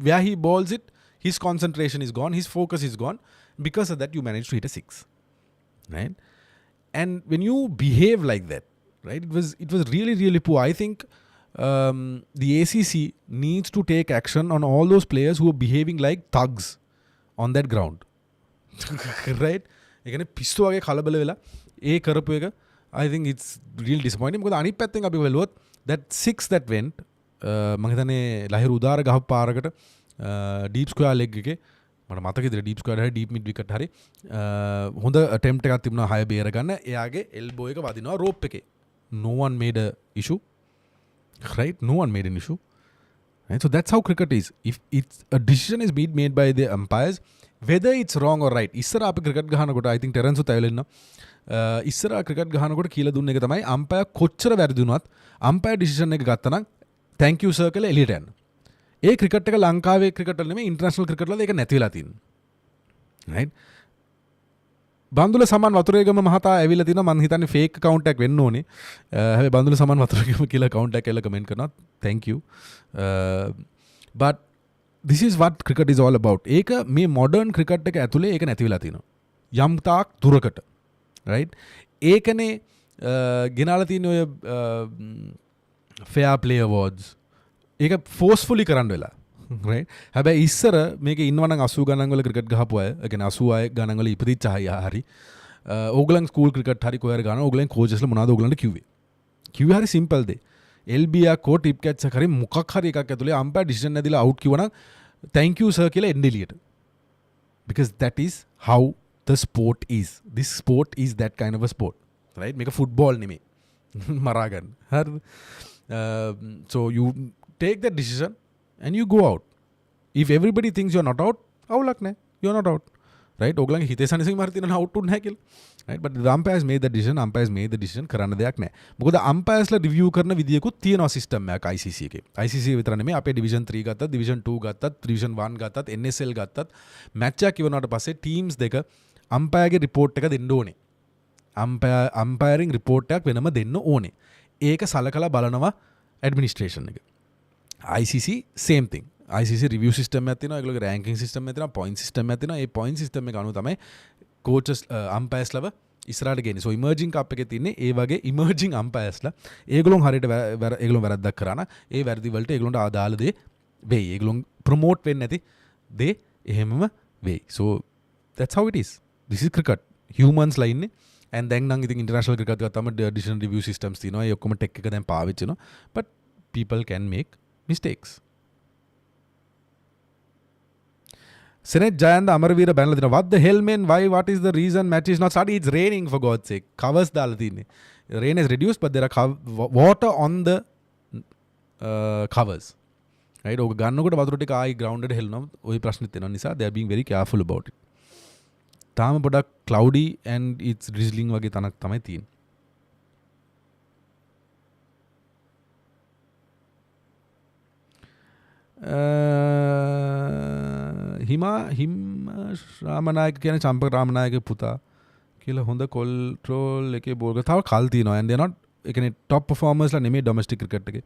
where he bowls it, his concentration is gone, his focus is gone. Because of that, you managed to hit a 6. Right? And when you behave like that, right, it was really, really poor. I think the ACC needs to take action on all those players who are behaving like thugs on that ground. Right? එකනේ පිස්සු වගේ කලබල වෙලා ඒ කරපු එක, I think it's really disappointing. මොකද අනිත් පැත්තෙන් අපි බලුවොත් that 6 that went, මම හිතන්නේ ලහිරු උදාර ගහපු පාරකට ඩීප් ස්ක්වෙයාර් ලෙග් එකේ මට මතක විදිහට ඩීප් ස්ක්වෙයාර් හරි ඩීප් මිඩ් විකට් හරි හොඳ අටෙම්ප්ට් එකක් තිබුණා 6 බේර ගන්න. එයාගේ එල්බෝ එක වදිනවා රෝප් එකේ. No one made a issue. Right? No one made an issue. Right? So that's how cricket is. If it's a decision is being made by the umpires, whether it's wrong or right. ඉස්සර අපි cricket ගහනකොට I think Terrence උත් ඇවිල්ලා ඉන්නවා. ඉස්සර cricket ගහනකොට කියලා දුන්න එක තමයි අම්පයර් කොච්චර වැරදි වුණත් අම්පයර් ඩිසිෂන් එක ගත්තා නම් thank you sir කියලා එළියට යන්න. ඒ ක්‍රිකට් එක ලංකාවේ ක්‍රිකට් වල නෙමෙයි ඉන්ටර්නැෂනල් ක්‍රිකට් වල ඒක නැති වෙලා තියෙනවා. right? බන්දුල සමන් වතුරේගම මහතා ඇවිල්ලා තිනවා මම හිතන්නේ ෆේක් account එකක් වෙන්න ඕනේ. හැබැයි බන්දුල සමන් වතුරේගම කියලා account එකක් කියලා කමෙන්ට් කරනවා. thank you. But this is what cricket is all about. ඒක මේ modern cricket එක ඇතුලේ ඒක නැති වෙලා තිනවා. යම් තාක් දුරකට. right? ඒකනේ ගෙනාලා තියෙන ඔය fair play awards. ඒක forcefully කරන්න වෙලා. right? හැබැයි ඉස්සර මේක ඉන්නවා නම් 80 ගණන් වල ක්‍රිකට් ගහපු අය, ඒ කියන්නේ 86 ගණන් වල ඉපදිච්ච අය හරි ඕගලන් ස්කූල් ක්‍රිකට් හරි කොහේ හරි ගන්න ඕගලන් කෝචස්ලා මොනවද ඕගලන්ට කිව්වේ හරි සිම්පල් දේ. LB එකෝ ටිප් කැච් එක හරි මොකක් හරි එකක් ඇතුලේ අම්පයර් ඩිසිෂන් නැදිලා අවුට් කිව්වනම් thank you sir කියලා එන්න එළියට. because that is how the sport is. This sport is that kind of a sport. right? මේක ෆුට්බෝල් නෙමෙයි. මරා ගන්න. හරිද? So you take that decision and you go out. If everybody thinks you're not out, අවුලක් නැහැ. You're not out. right? ඕගලන්ගේ හිතේ සනසින් මාර තියෙන out උන්නේ නැහැ කියලා. right? But the umpires made the decision කරන්න දෙයක් නැහැ. මොකද umpires-ලා review කරන විදියකුත් තියෙනවා system එකක් ICC එකේ. ICC විතර නෙමෙයි අපේ division 3 ගත්තත්, division 2 ගත්තත්, division 1 ගත්තත්, NSL ගත්තත් match එකක් ඉවරනට පස්සේ teams දෙක umpire-ගේ report එක දෙන්න ඕනේ. umpiring report එකක් වෙනම දෙන්න ඕනේ. ඒක සලකලා බලනවා administration එක. ICC same thing. ICC review system එකක් තියෙනවා, ඒගොල්ලෝගේ ranking system එකක් තියෙනවා, point system එකක් තියෙනවා. ඒ point system එක අනුව තමයි coaches umpires ලව ඉස්සරහට ගෙන්නේ. So emerging cup එකේ තියෙන්නේ ඒ වගේ emerging umpires ලා ඒගොල්ලෝ හරියට ඒගොල්ලෝ වැරද්දක් කරා නම් ඒ වැරදි වලට ඒගොල්ලන්ට අදාළ දේ වෙයි. ඒගොල්ලෝ promote වෙන්නේ නැති දේ එහෙමම වෙයි. So that's how it is. This is cricket. Humans ලා ඉන්නේ. And then නම් ඉතින් international cricket ගත්තාම decision review systems තියෙනවා. ඒ ඔක්කොම tech එක දැන් පාවිච්චි කරනවා. But people can make mistakes. Senet Jayanda Amarveera banala dina. What the hell, man? Why? What is the reason match is not started? It's raining, for God's sake. Covers dala dine. Rain is reduced, but there are water on the covers. Right? ඔක ගන්නකොට වතුර ටික ආයි ground එකට හෙලනවා. ওই ප්‍රශ්නෙත් එනවා නිසා they are being very careful about it. තාම පොඩක් cloudy and it's drizzling වගේ තනක් තමයි තියෙන්නේ. හිම රාමනායක කියන චම්පක රාමනායකගේ පුතා කියලා හොඳ කන්ට්‍රෝල් එකේ බෝල් එක තව කල් තියෙනවා and they are not ඒ කියන්නේ top performers ලා නෙමෙයි domestic cricket එකේ.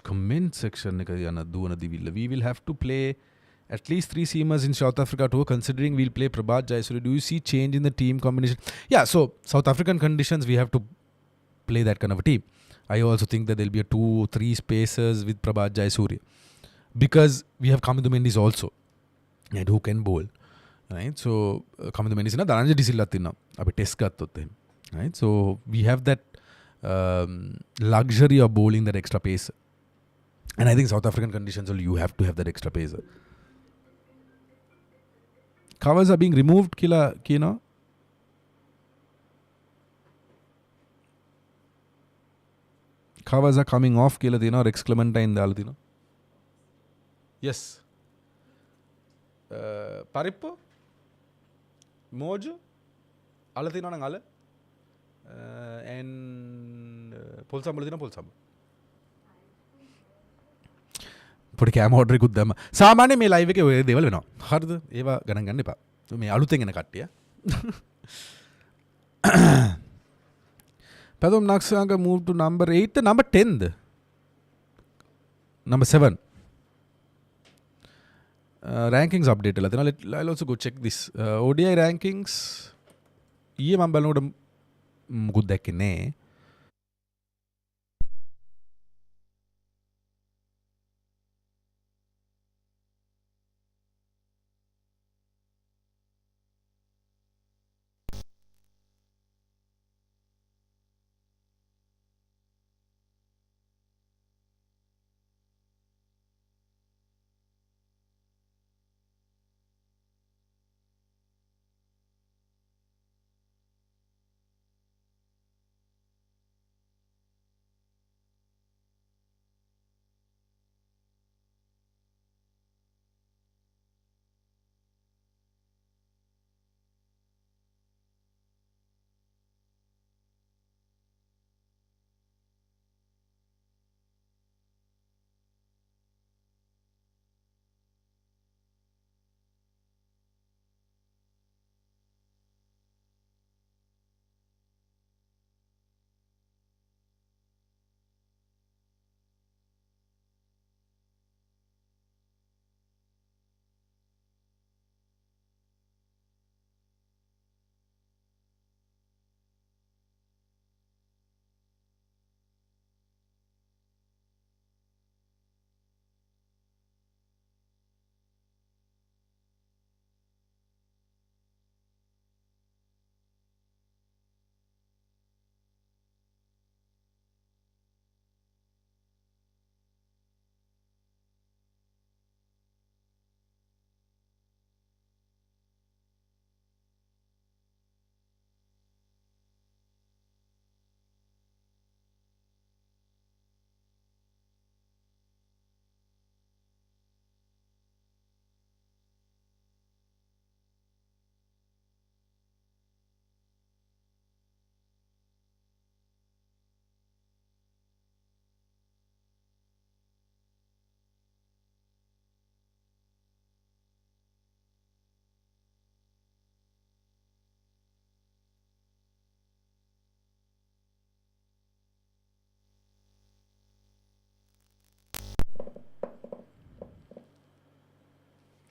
Comment section එක යන දුවන දිවිල්ල. We will have to play at least 3 seamers in South Africa too, considering we'll play Prabhat Jayasuriya. Do you see change in the team combination? Yeah, so South African conditions, we have to play that kind of a team. I also think that there'll be a 2-3 spacers with Prabhat Jayasuriya. Because we have Kamindu Mendes also, and who can bowl. Right? So, Kamindu Mendes is not Dhananjay De Silva tinna. Abhi test gattothe. Right? So, we have that luxury of bowling that extra pace. And I think South African conditions, you have to have that extra pacer. Covers are being removed, Kina. Covers are coming off, Kila Dina, or Rex Clementine Daladina. Yes. Parippo? Mojo? Aladina Nangala? And Pulsam Muladina Pulsam. පොඩි කෑම order එකකුත් දැම්ම. සාමාන්‍යයෙන් මේ live එකේ ඔය දේවල් වෙනවා. හරිද? ඒවා ගණන් ගන්න එපා. මේ අලුතෙන් එන කට්ටිය. Padam Naksanga moved to number 8, the number 10. Number 7. Rankings update. I'll also go check this. ODI rankings. ඊයේ මම බලනකොට මුකුත් දැක්කේ නෑ.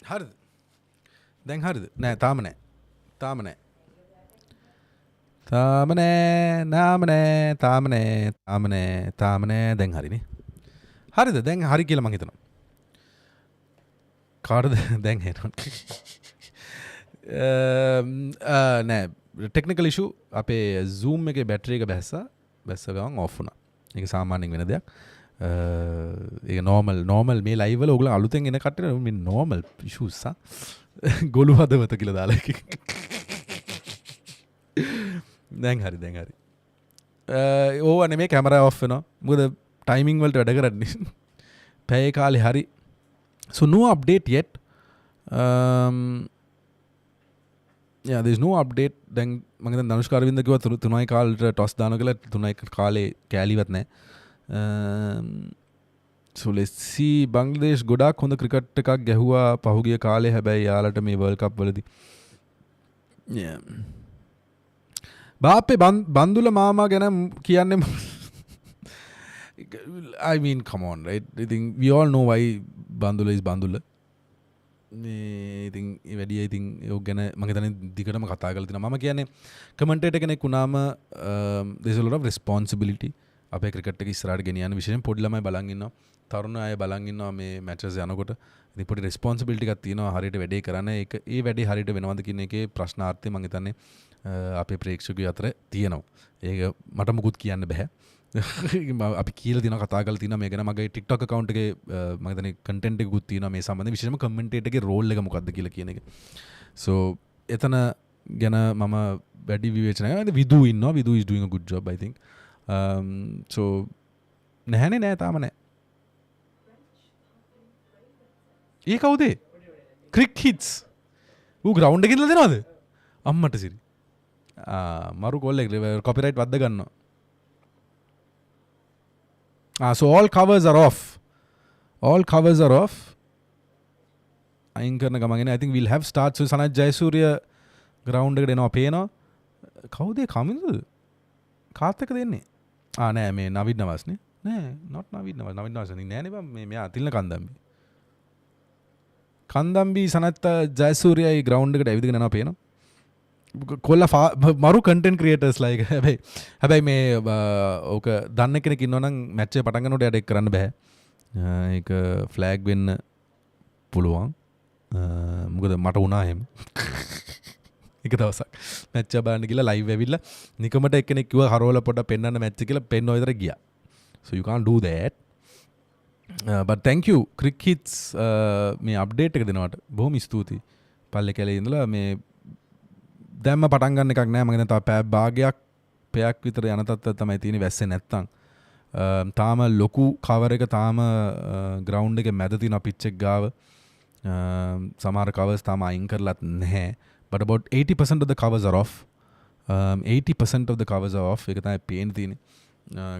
හරිද? දැන් හරිද? නෑ තාම නෑ. තාම නෑ. තාම නෑ. නාම නෑ. තාම නෑ. තාම නෑ. තාම නෑ. දැන් හරිනේ. හරිද? දැන් හරි කියලා මං හිතනවා. කාටද දැන් එනවා? නෑ ටෙක්නිකල් ඉෂු අපේ Zoom එකේ බැටරි එක බැස්ස ගමන් ඔෆ් වුණා. ඒක සාමාන්‍යයෙන් වෙන දෙයක්. ඒ නෝමල් මේ ලයිව් වල ඔයගොල්ලෝ අලුතෙන් එන කට්ටියට මේ නෝමල් ඉෂුස් ගොළු හදවත කියලා දාලා එක. දැන් හරි. ඕවා නෙමේ කැමරා ඔෆ් වෙනවා. මොකද ටයිමින් වලට වැඩ කරන්නේ. පැය කාලේ හරි. So no update yet. Yeah, there's no update. දැන් මම හිතන්නේ ධනුෂ් කරවින්ද කිව්වා 3යි කාලේට ටොස් දානවා කියලා 3යි කාලේ කෑලිවත් නැහැ. So let's see. බංග්ලාදේශ් ගොඩාක් හොඳ ක්‍රිකට් එකක් ගැහුවා පහුගිය කාලේ. හැබැයි යාලට මේ වර්ල්ඩ් කප් වලදී බාප්පේ බන්දුල මාමා ගැන කියන්නේ I mean come on, right? I think we all know why Bandula is Bandula. I think වැඩි I think ඒක ගැන මම හිතන්නේ දිගටම කතා කරලා තිනවා. මම කියන්නේ කමෙන්ටේටර් කෙනෙක් වුණාම there's a lot of responsibility. අපේ ක්‍රිකට් එක ඉස්සරහට ගෙනියන්න විශේෂයෙන් පොඩි ළමයි බලන් ඉන්නවා. තරුණ අය බලන් ඉන්නවා මේ මැචස් යනකොට. ඉතින් පොඩි responsibility එකක් තියෙනවා හරියට වැඩේ කරන්න. ඒ වැඩේ හරියට වෙනවද කියන එකේ ප්‍රශ්නාර්ථය මම හිතන්නේ අපේ ප්‍රේක්ෂකයෝ අතර තියෙනවා. ඒක මට මුකුත් කියන්න බෑ. අපි කියලා තියෙනවා කතා කරලා තියෙනවා මේ ගැන මගේ TikTok account එකේ මම හිතන්නේ content එකකුත් තියෙනවා මේ සම්බන්ධයෙන් විශේෂයෙන්ම commentator එකේ role එක මොකක්ද කියලා කියන එක. So එතන ගැන මම වැඩි විවේචනය කරනවා. විදු ඉන්නවා. විදු is doing a good job I think. So නෑ තාම නෑ. ඒ කවුද? Crick hits. ඌ ග්‍රවුන්ඩ් එකේ ඉඳලා දෙනවද? අම්මට සිරි. මරු කෝල් එක කොපිරයිට් වද්ද ගන්නවා. So all covers are off. අයින් කරන ගමන් I think we'll have starts with Sanath Jayasuriya ground එකට එනවා පේනවා. කවුද කමින්ද? කාත් එක දෙන්නේ? නෑ මේ නවීන් නවාස්නේ. නෑ not නවීන් නවාස් නෑනේ බං මේ මෙයා අතිල්න කන්දම්බි සනත් ජයසූරියයි ග්‍රවුන්ඩ් එකට ඇවිදගෙන යනවා පේනවා. කොල්ලා මරු කන්ටෙන්ට් ක්‍රියේටර්ස් ලයික හැබැයි මේ ඕක දන්න කෙනෙක් ඉන්නවනම් මැච් එක පටන් ගන්නකොට යට එක් කරන්න බෑ. ඒක ෆ්ලෑග් වෙන්න පුළුවන්. මොකද මට වුණා එහෙම. එක දවසක් මැච් එක බලන්න ගිහලා ලයිව් ඇවිල්ලා නිකමට එක්කෙනෙක් කිව්වා හරවල පොඩ්ඩක් පෙන්නන්න මැච් එක කියලා පෙන්වව විතර ගියා. So you can't do that. But thank you Crick Hits මේ අප්ඩේට් එක දෙනවට බොහොම ස්තුතියි. පල්ලේ කැලේ ඉඳලා මේ දැම්ම පටන් ගන්න එකක් නෑ. මම හිතන්නේ තව පැය භාගයක් පැයක් විතර යන තත්ත්වයක් තමයි තියෙන්නේ වැස්සේ නැත්තම්. තාම ලොකු කවර් එක තාම ග්‍රවුන්ඩ් එකේ මැද තියෙන පිච් එක ගාව. සමහර කවර්ස් තාම අයින් කරලත් නැහැ. But about 80% of the covers are off. 80% of the covers are off. ඒක තමයි පේන්න තියෙන්නේ.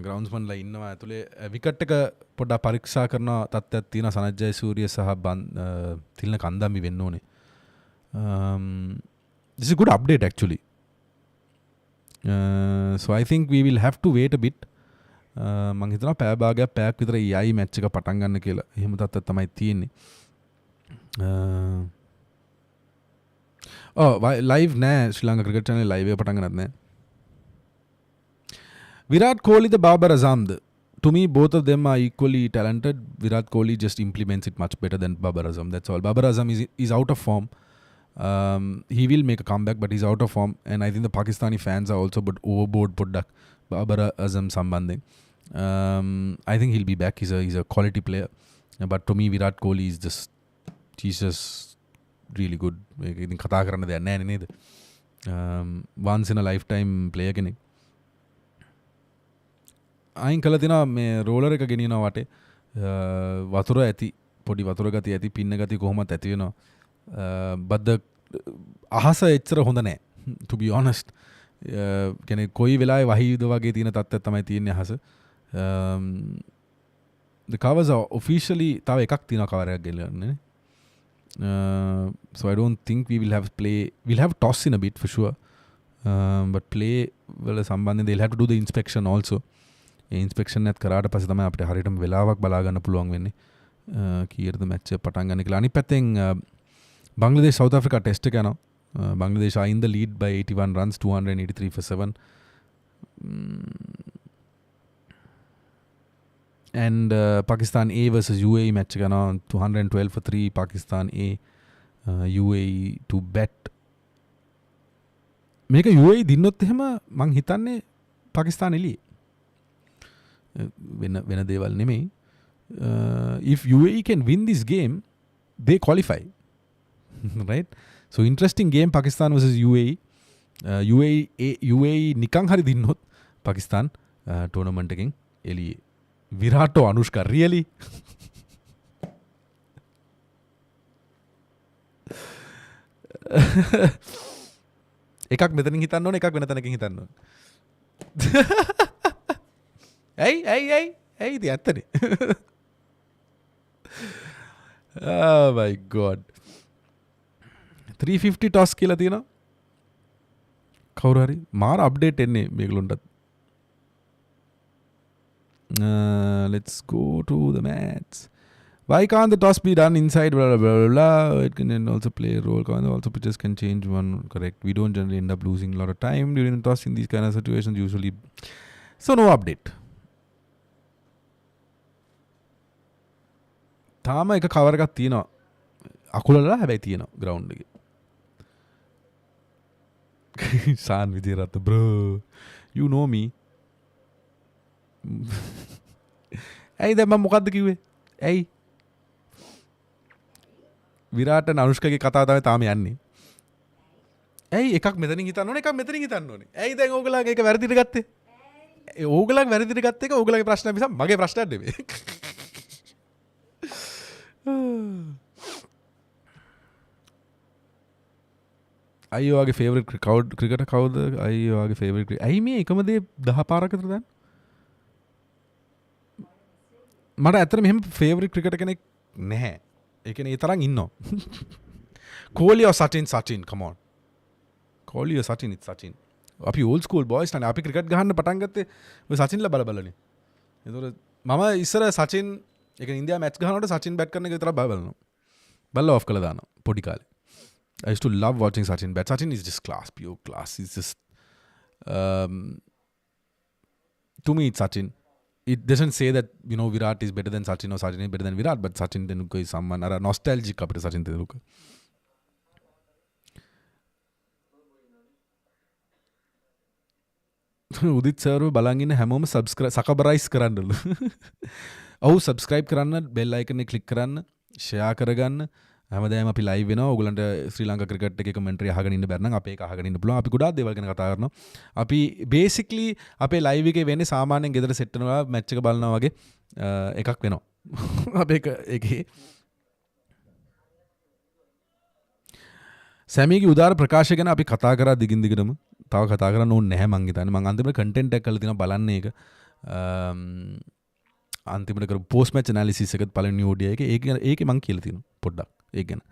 ග්‍රවුන්ඩ්ස්මන්ලා ඉන්නවා ඇතුලේ විකට් එක පොඩ්ඩක් පරීක්ෂා කරන තත්ත්වයක් තියෙනවා. සනත් ජයසූරිය සහ තිල්න කන්දම්බි වෙන්න ඕනේ. This is a good update actually. So I think we will have to wait a bit. මම හිතනවා පැය භාගයක් පැයක් විතර යයි මැච් එක පටන් ගන්න කියලා. එහෙම තත්ත්වයක් තමයි තියෙන්නේ. ලයිව් නෑ ශ්‍රී ලංකා ක්‍රිකට් channel ලයිව් එක පටන් ගන්නත් නෑ. Virat Kohli the Babar Azamද? To me both of them are equally talented. Virat Kohli just implements it much better than Babar Azam. That's all. Babar Azam is out of form. He will make a comeback, but he's out of form, and I think the Pakistani fans are also but overboard Poddak Babar Azam Sambandhe. I think he'll be back. He's a quality player, but to me Virat Kohli is just really good. I think kata karana දෙයක් නැහැ නේද? Once in a lifetime player කෙනෙක්. අයින් කළා තිනා මේ roller එක ගෙනියනවා වටේ. වතුර ඇති පොඩි වතුර ගතිය ඇති පින්න ගතිය කොහොමද ඇති වෙනවා. But the අහස එච්චර හොඳ නැහැ to be honest. කියන්නේ කොයි වෙලාවෙ වහීද වගේ තියෙන තත්ත්වයක් තමයි තියෙන්නේ අහස. The covers are officially තව එකක් තියෙනවා කවර් එකක් ගෙලන්නේ. So I don't think we will have play. We'll have toss in a bit for sure. But play වල සම්බන්ධයෙන් they'll have to do the inspection also. A inspection එකත් කරාට පස්සේ තමයි අපිට හරියටම වෙලාවක් බලා ගන්න පුළුවන් වෙන්නේ. කීයටද මැච් එක පටන් ගන්න කියලා. අනිත් පැත්තෙන් බංග්ලාදේශ සවුත් ආෆ්‍රිකා ටෙස්ට් එක යනවා. Bangladesh are in the lead by 81 runs, 283 for 7. And Pakistan A versus UAE match එක යනවා 212 for 3. Pakistan A UAE to bet. මේක UAE දින්නොත් එහෙම මං හිතන්නේ පාකිස්තාන එළියේ. වෙන දේවල් නෙමෙයි. If UAE can win this game, they qualify. Right? So interesting game Pakistan versus UAE. UAE නිකන් හරි දින්නොත් පාකිස්තාන් ටෝර්නමන්ට් එකෙන් එළියේ. විරාට් අනුෂ්කා really එකක් මෙතනින් හිතන්න ඕනේ එකක් වෙන තැනකින් හිතන්න ඕනේ. ඇයි ඉතින් ඇත්තනේ. Oh my god. 350 toss කියලා තියෙනවා. කවුරු හරි මාර අප්ඩේට් එන්නේ මේගොල්ලන්ටත්. Let's go to the match. Why can't the toss be done inside? Blah, blah, blah, blah. It can also play a role. Also, pitchers can change one. Correct. We don't generally end up losing a lot of time during the toss in these kind of situations. Usually, so no update. තාම එක cover එකක් තියෙනවා. අකුලලා හැබැයි තියෙනවා ground එකේ. Shan Vijayratna bro. You know me. ඇයි දැන් මම මොකද්ද කිව්වේ? ඇයි? විරාට අනුෂ්කාගේ කතාව තමයි තාම යන්නේ. ඇයි එකක් මෙතනින් හිතන්න ඕනේ එකක් මෙතනින් හිතන්න ඕනේ. ඇයි දැන් ඕගොල්ලන්ගේ එක වැරදිට ගත්තේ? ඕගොල්ලන්ගේ වැරදිට ගත්ත එක ඕගොල්ලන්ගේ ප්‍රශ්නයක් මිසක් මගේ ප්‍රශ්නයක් නෙමෙයි. අයියෝ වගේ ෆේවරිට් ක්‍රිකටර් කවුද? අයියෝ වගේ ෆේවරිට් ඇයි මේ එකම දේ 10 පාරක් විතර දැන්? මට ඇත්තට මෙහෙම ෆේවරිට් ක්‍රිකටර් කෙනෙක් නැහැ. ඒ කියන්නේ ඒ තරම් ඉන්නවා. Kohli or Sachin come on. Kohli or Sachin it's Sachin. අපි old school boys නේ. අපි ක්‍රිකට් ගහන්න පටන් ගත්තේ ඔය සචින්ලා බලනේ. ඒතකොට මම ඉස්සර සචින් ඒ කියන්නේ ඉන්දියා මැච් ගහනකොට සචින් බැට් කරන එක විතරක් බලනවා. බලලා ඔෆ් කරලා දානවා පොඩි කාලේ. I used to love watching Sachin bat. Sachin is just class, pure class. He's just to me it's Sachin. It doesn't say that Virat is better than Sachin or Sachin is better than Virat, but Sachin Tendulkar is someone or a nostalgic අපිට Sachin Tendulkar. Udith sir බලන් ඉන්න හැමෝම subscribe කරන්නලු. ඔව් subscribe කරන්න, bell icon එක click කරන්න, share කරගන්න. හැමදාම අපි ලයිව් වෙනවා. ඔයගලන්ට ශ්‍රී ලංකා ක්‍රිකට් එකේ කමෙන්ටරි අහගෙන ඉන්න බැරි නම් අපේ එක අහගෙන ඉන්න පුළුවන්. අපි ගොඩාක් දේවල් ගැන කතා කරනවා. අපි බේසික්ලි අපේ ලයිව් එකේ වෙන්නේ සාමාන්‍යයෙන් ගෙදර සෙට් වෙනවා මැච් එක බලනවා වගේ එකක් වෙනවා. අපේ එකේ සැමීගේ උදාර ප්‍රකාශය ගැන අපි කතා කරා දිගින් දිගටම. තව කතා කරන්න ඕනේ නැහැ මං හිතන්නේ. මං අන්තිමට කන්ටෙන්ට් එකක් කරලා තියෙනවා බලන්න ඒක. අන්තිමට කරපු පෝස්ට් මැච් ඇනාලිසිස් එකත් පළවෙනි ODI එකේ ඒකේ මං කියලා තියෙනවා පොඩ්ඩක් ඒක ගැන.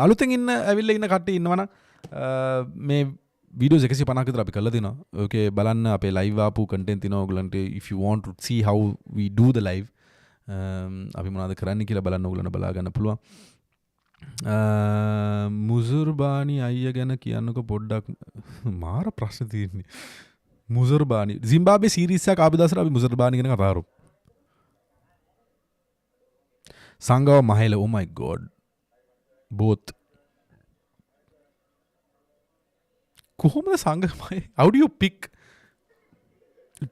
අලුතෙන් ඇවිල්ලා ඉන්න කට්ටිය ඉන්නවනම් මේ වීඩියෝස් 150ක් විතර අපි කරලා තිනවා. ඕකේ බලන්න අපේ ලයිව් ආපු කන්ටෙන්ට් තිනවා ඔයගලන්ට if you want to see how we do the live අපි මොනවද කරන්න කියලා බලන්න ඔයගලන්ට බලා ගන්න පුළුවන්. මුසුර්බානි අයියා ගැන කියන්නකො පොඩ්ඩක් මාර ප්‍රශ්න තියෙන්නේ. මුසුර්බානි සිම්බාබ්වේ සීරීස් එකක් ආපු දවසට අපි මුසුර්බානි ගැන කතා කරමු. සංගව Mahela oh my god both කොහොමද සංගව මහේ how do you pick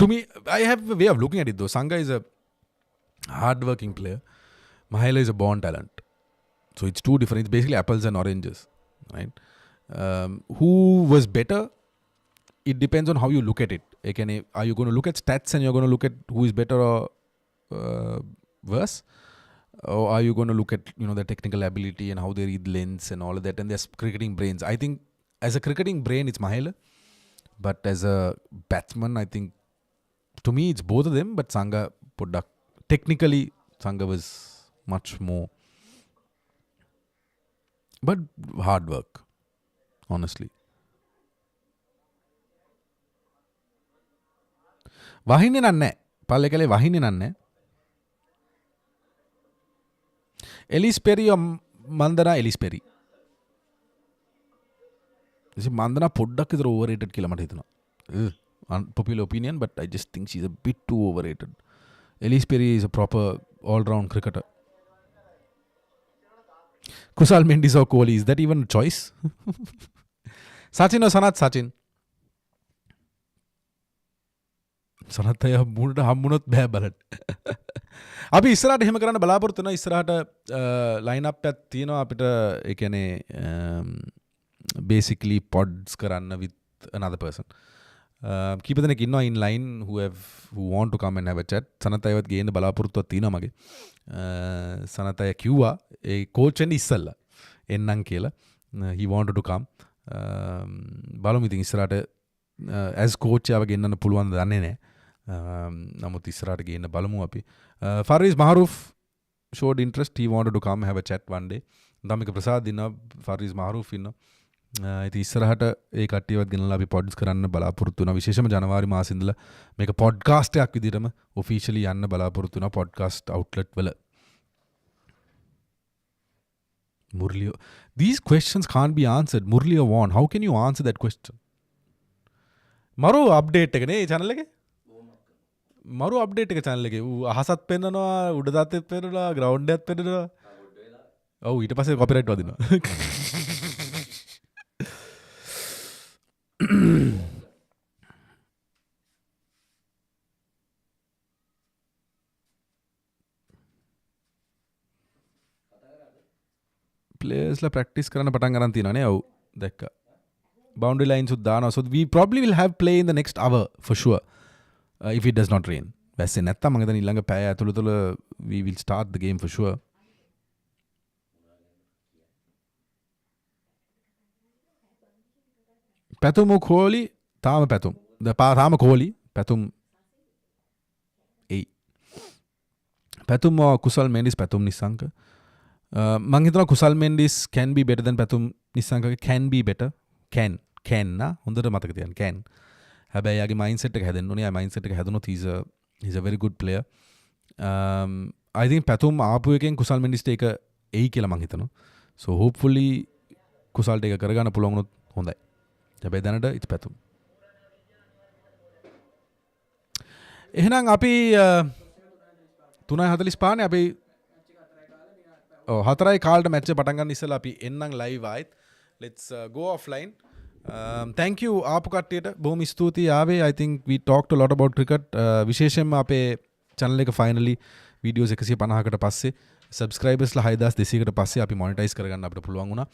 to me I have a way of looking at it though. Sangha is a hard working player. Mahela is a born talent. So it's two different. It's basically apples and oranges, right? Who was better? It depends on how you look at it. Are you going to look at stats and you're going to look at who is better or worse? Or are you going to look at their technical ability and how they read lens and all of that and their cricketing brains? I think as a cricketing brain, it's Mahela. But as a batsman, I think to me it's both of them. But Sangha technically Sangha was much more. But hard work, honestly. වහින්නේ නන්නේ. පල්ලේ කලේ වහින්නේ නන්නේ. Ellis පෙරි මන්දනා Ellis පෙරි. ඉතින් මන්දනා පොඩ්ඩක් විතර overrated කියලා මට හිතෙනවා. Unpopular opinion, but I just think she's a bit too overrated. Elise Perry is a proper all-round cricketer. Kusal Mendis or Kohli, is that even a choice? Sachin or Sanath? Sachin. Sanath අය මුණට හම්බුනොත් බෑ බලන්න. අපි ඉස්සරහට එහෙම කරන්න බලාපොරොත්තු වෙනවා. ඉස්සරහට ලයින් අප් එකක් තියෙනවා අපිට. ඒ කියන්නේ basically pods කරන්න with another person. කීප දෙනෙක් ඉන්නවා in line who want to come and have a chat. Sanath අයවත් ගේන්න බලාපොරොත්තුවක් තියෙනවා මගේ. සනත් අය කිව්වා ඒ coach වෙන්න ඉස්සල්ලා එන්නම් කියලා. He wanted to come. බලමු ඉතින් ඉස්සරහට as coach ආව ගෙන්නන්න පුළුවන් ද දන්නේ නැහැ. නමුත් ඉස්සරහට ගේන්න බලමු අපි. Faris Mahroof showed interest. He wanted to come have a chat one day. දමික Prasad ඉන්නවා, Faris Mahroof ඉන්නවා. ඉතින් ඉස්සරහට ඒ කට්ටියවත් ගෙනලා අපි පොඩ්ස් කරන්න බලාපොරොත්තු වෙනවා. විශේෂම ජනවාරි මාසෙ ඉඳලා මේක පොඩ්කාස්ට් එකක් විදිහටම ඔෆිෂියලි යන්න බලාපොරොත්තු වෙනවා පොඩ්කාස්ට් අවුට්ලට් වල. Murli, these questions can't be answered. Murli or Vaughn, how can you answer that question? මරු අප්ඩේට් එක නේ channel එකේ. මරු අප්ඩේට් එක channel එකේ. අහසත් පෙන්නනවා, උඩ දතෙත් පෙන්නනවා, ග්‍රවුන්ඩ් එකත් පෙන්නනවා. ඔව් ඊට පස්සේ කොපිරයිට් වදිනවා. players ලා practice කරන්න පටන් ගන්න තියෙනවා නේ. ඔව් දැක්කා. boundary lines උත් දානවා. So we probably will have play in the next hour for sure. If it does not rain. වැස්සේ නැත්තම් මම හිතන්නේ ඊළඟ පැය ඇතුළත we will start the game for sure. පැතුම් කෝලි තාම පැතුම්. තාම කෝලි පැතුම් එයි. පැතුම් කුසල් මෙන්ඩිස් පැතුම් නිසංක. මං හිතනවා කුසල් Mendis can be better than Pathum නිසංකගේ can be better. can නා හොඳට මතක තියන්න can. හැබැයි යාගේ mindset එක හැදෙන්න ඕනේ. යා mindset එක හැදුනොත් he's a very good player. I think පැතුම් ආපු එකෙන් කුසල් මෙන්ඩිස්ට ඒක එයි කියලා මං හිතනවා. So hopefully කුසල්ට ඒක කරගන්න පුළුවන් වුණොත් හොඳයි. හැබැයි දැනට it's පැතුම්. එහෙනම් අපි 3:45 නේ අපි 4යි කාලට මැච් එක පටන් ගන්න ඉස්සෙල්ලා අපි එන්නම් live ආයෙත්. Let's go offline. Thank you ආපු කට්ටියට බොහොම ස්තුතියි ආවේ. I think we talked a lot about cricket. විශේෂයෙන්ම අපේ channel එක finally videos 150කට පස්සේ subscribers ලා 6200කට පස්සේ අපි monetize කරගන්න අපිට පුළුවන් වුණා.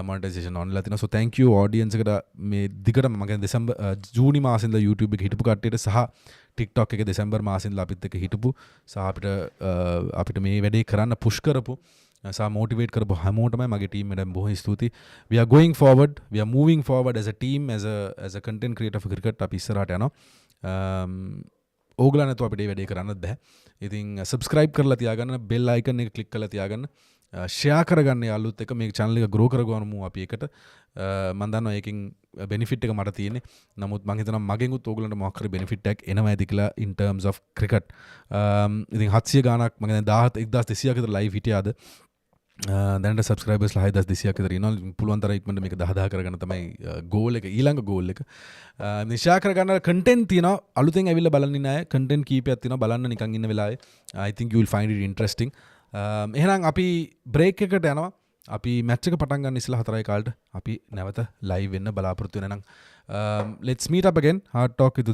monetization on ලා තිනවා. So thank you audience එකට මේ දිගටම මම කියන්නේ දෙසැම්බර් ජූනි මාසෙ ඉඳලා YouTube එකේ හිටපු කට්ටියට සහ TikTok එකේ දෙසැම්බර් මාසෙ ඉඳලා අපිත් එක්ක හිටපු සහ අපිට මේ වැඩේ කරන්න push කරපු සහ motivate කරපු හැමෝටමයි මගේ team එකට බොහොම ස්තුතියි. We are going forward. We are moving forward as a team, as a content creator for cricket. අපි ඉස්සරහට යනවා. ඕගලා නැතුව අපිට මේ වැඩේ කරන්නත් බෑ. ඉතින් subscribe කරලා තියාගන්න, bell icon එක click කරලා තියාගන්න. ෂෙයා කරගන්න යාළුවොත් එක්ක මේ channel එක grow කරගවමු අපි එකට. මම දන්නවා ඒකෙන් benefit එක මට තියෙන්නේ. නමුත් මම හිතනවා මගෙන් උත් ඕගලන්ට මොකක් හරි benefit එකක් එනවා ඇති කියලා in terms of cricket. ඉතින් 700 ගාණක් මම කියන්නේ 1200ක් විතර live හිටියාද. දැනට subscribers ලා 6200ක් විතර ඉන්නවා. පුළුවන් තරම් ඉක්මනට මේක 10000 කරගන්න තමයි goal එක, ඊළඟ goal එක. මේ ෂෙයා කරගන්න content තියෙනවා. අලුතෙන් ඇවිල්ලා බලන්න ඉන්න අය content කීපයක් තියෙනවා. බලන්න නිකන් ඉන්න වෙලාවේ I think you will find it interesting. එහෙනම් අපි break එකට යනවා. අපි match එක පටන් ගන්න ඉස්සෙල්ලා 4යි කාලට අපි නැවත live වෙන්න බලාපොරොත්තු වෙනවා. නම් let's meet up again. Hard talk with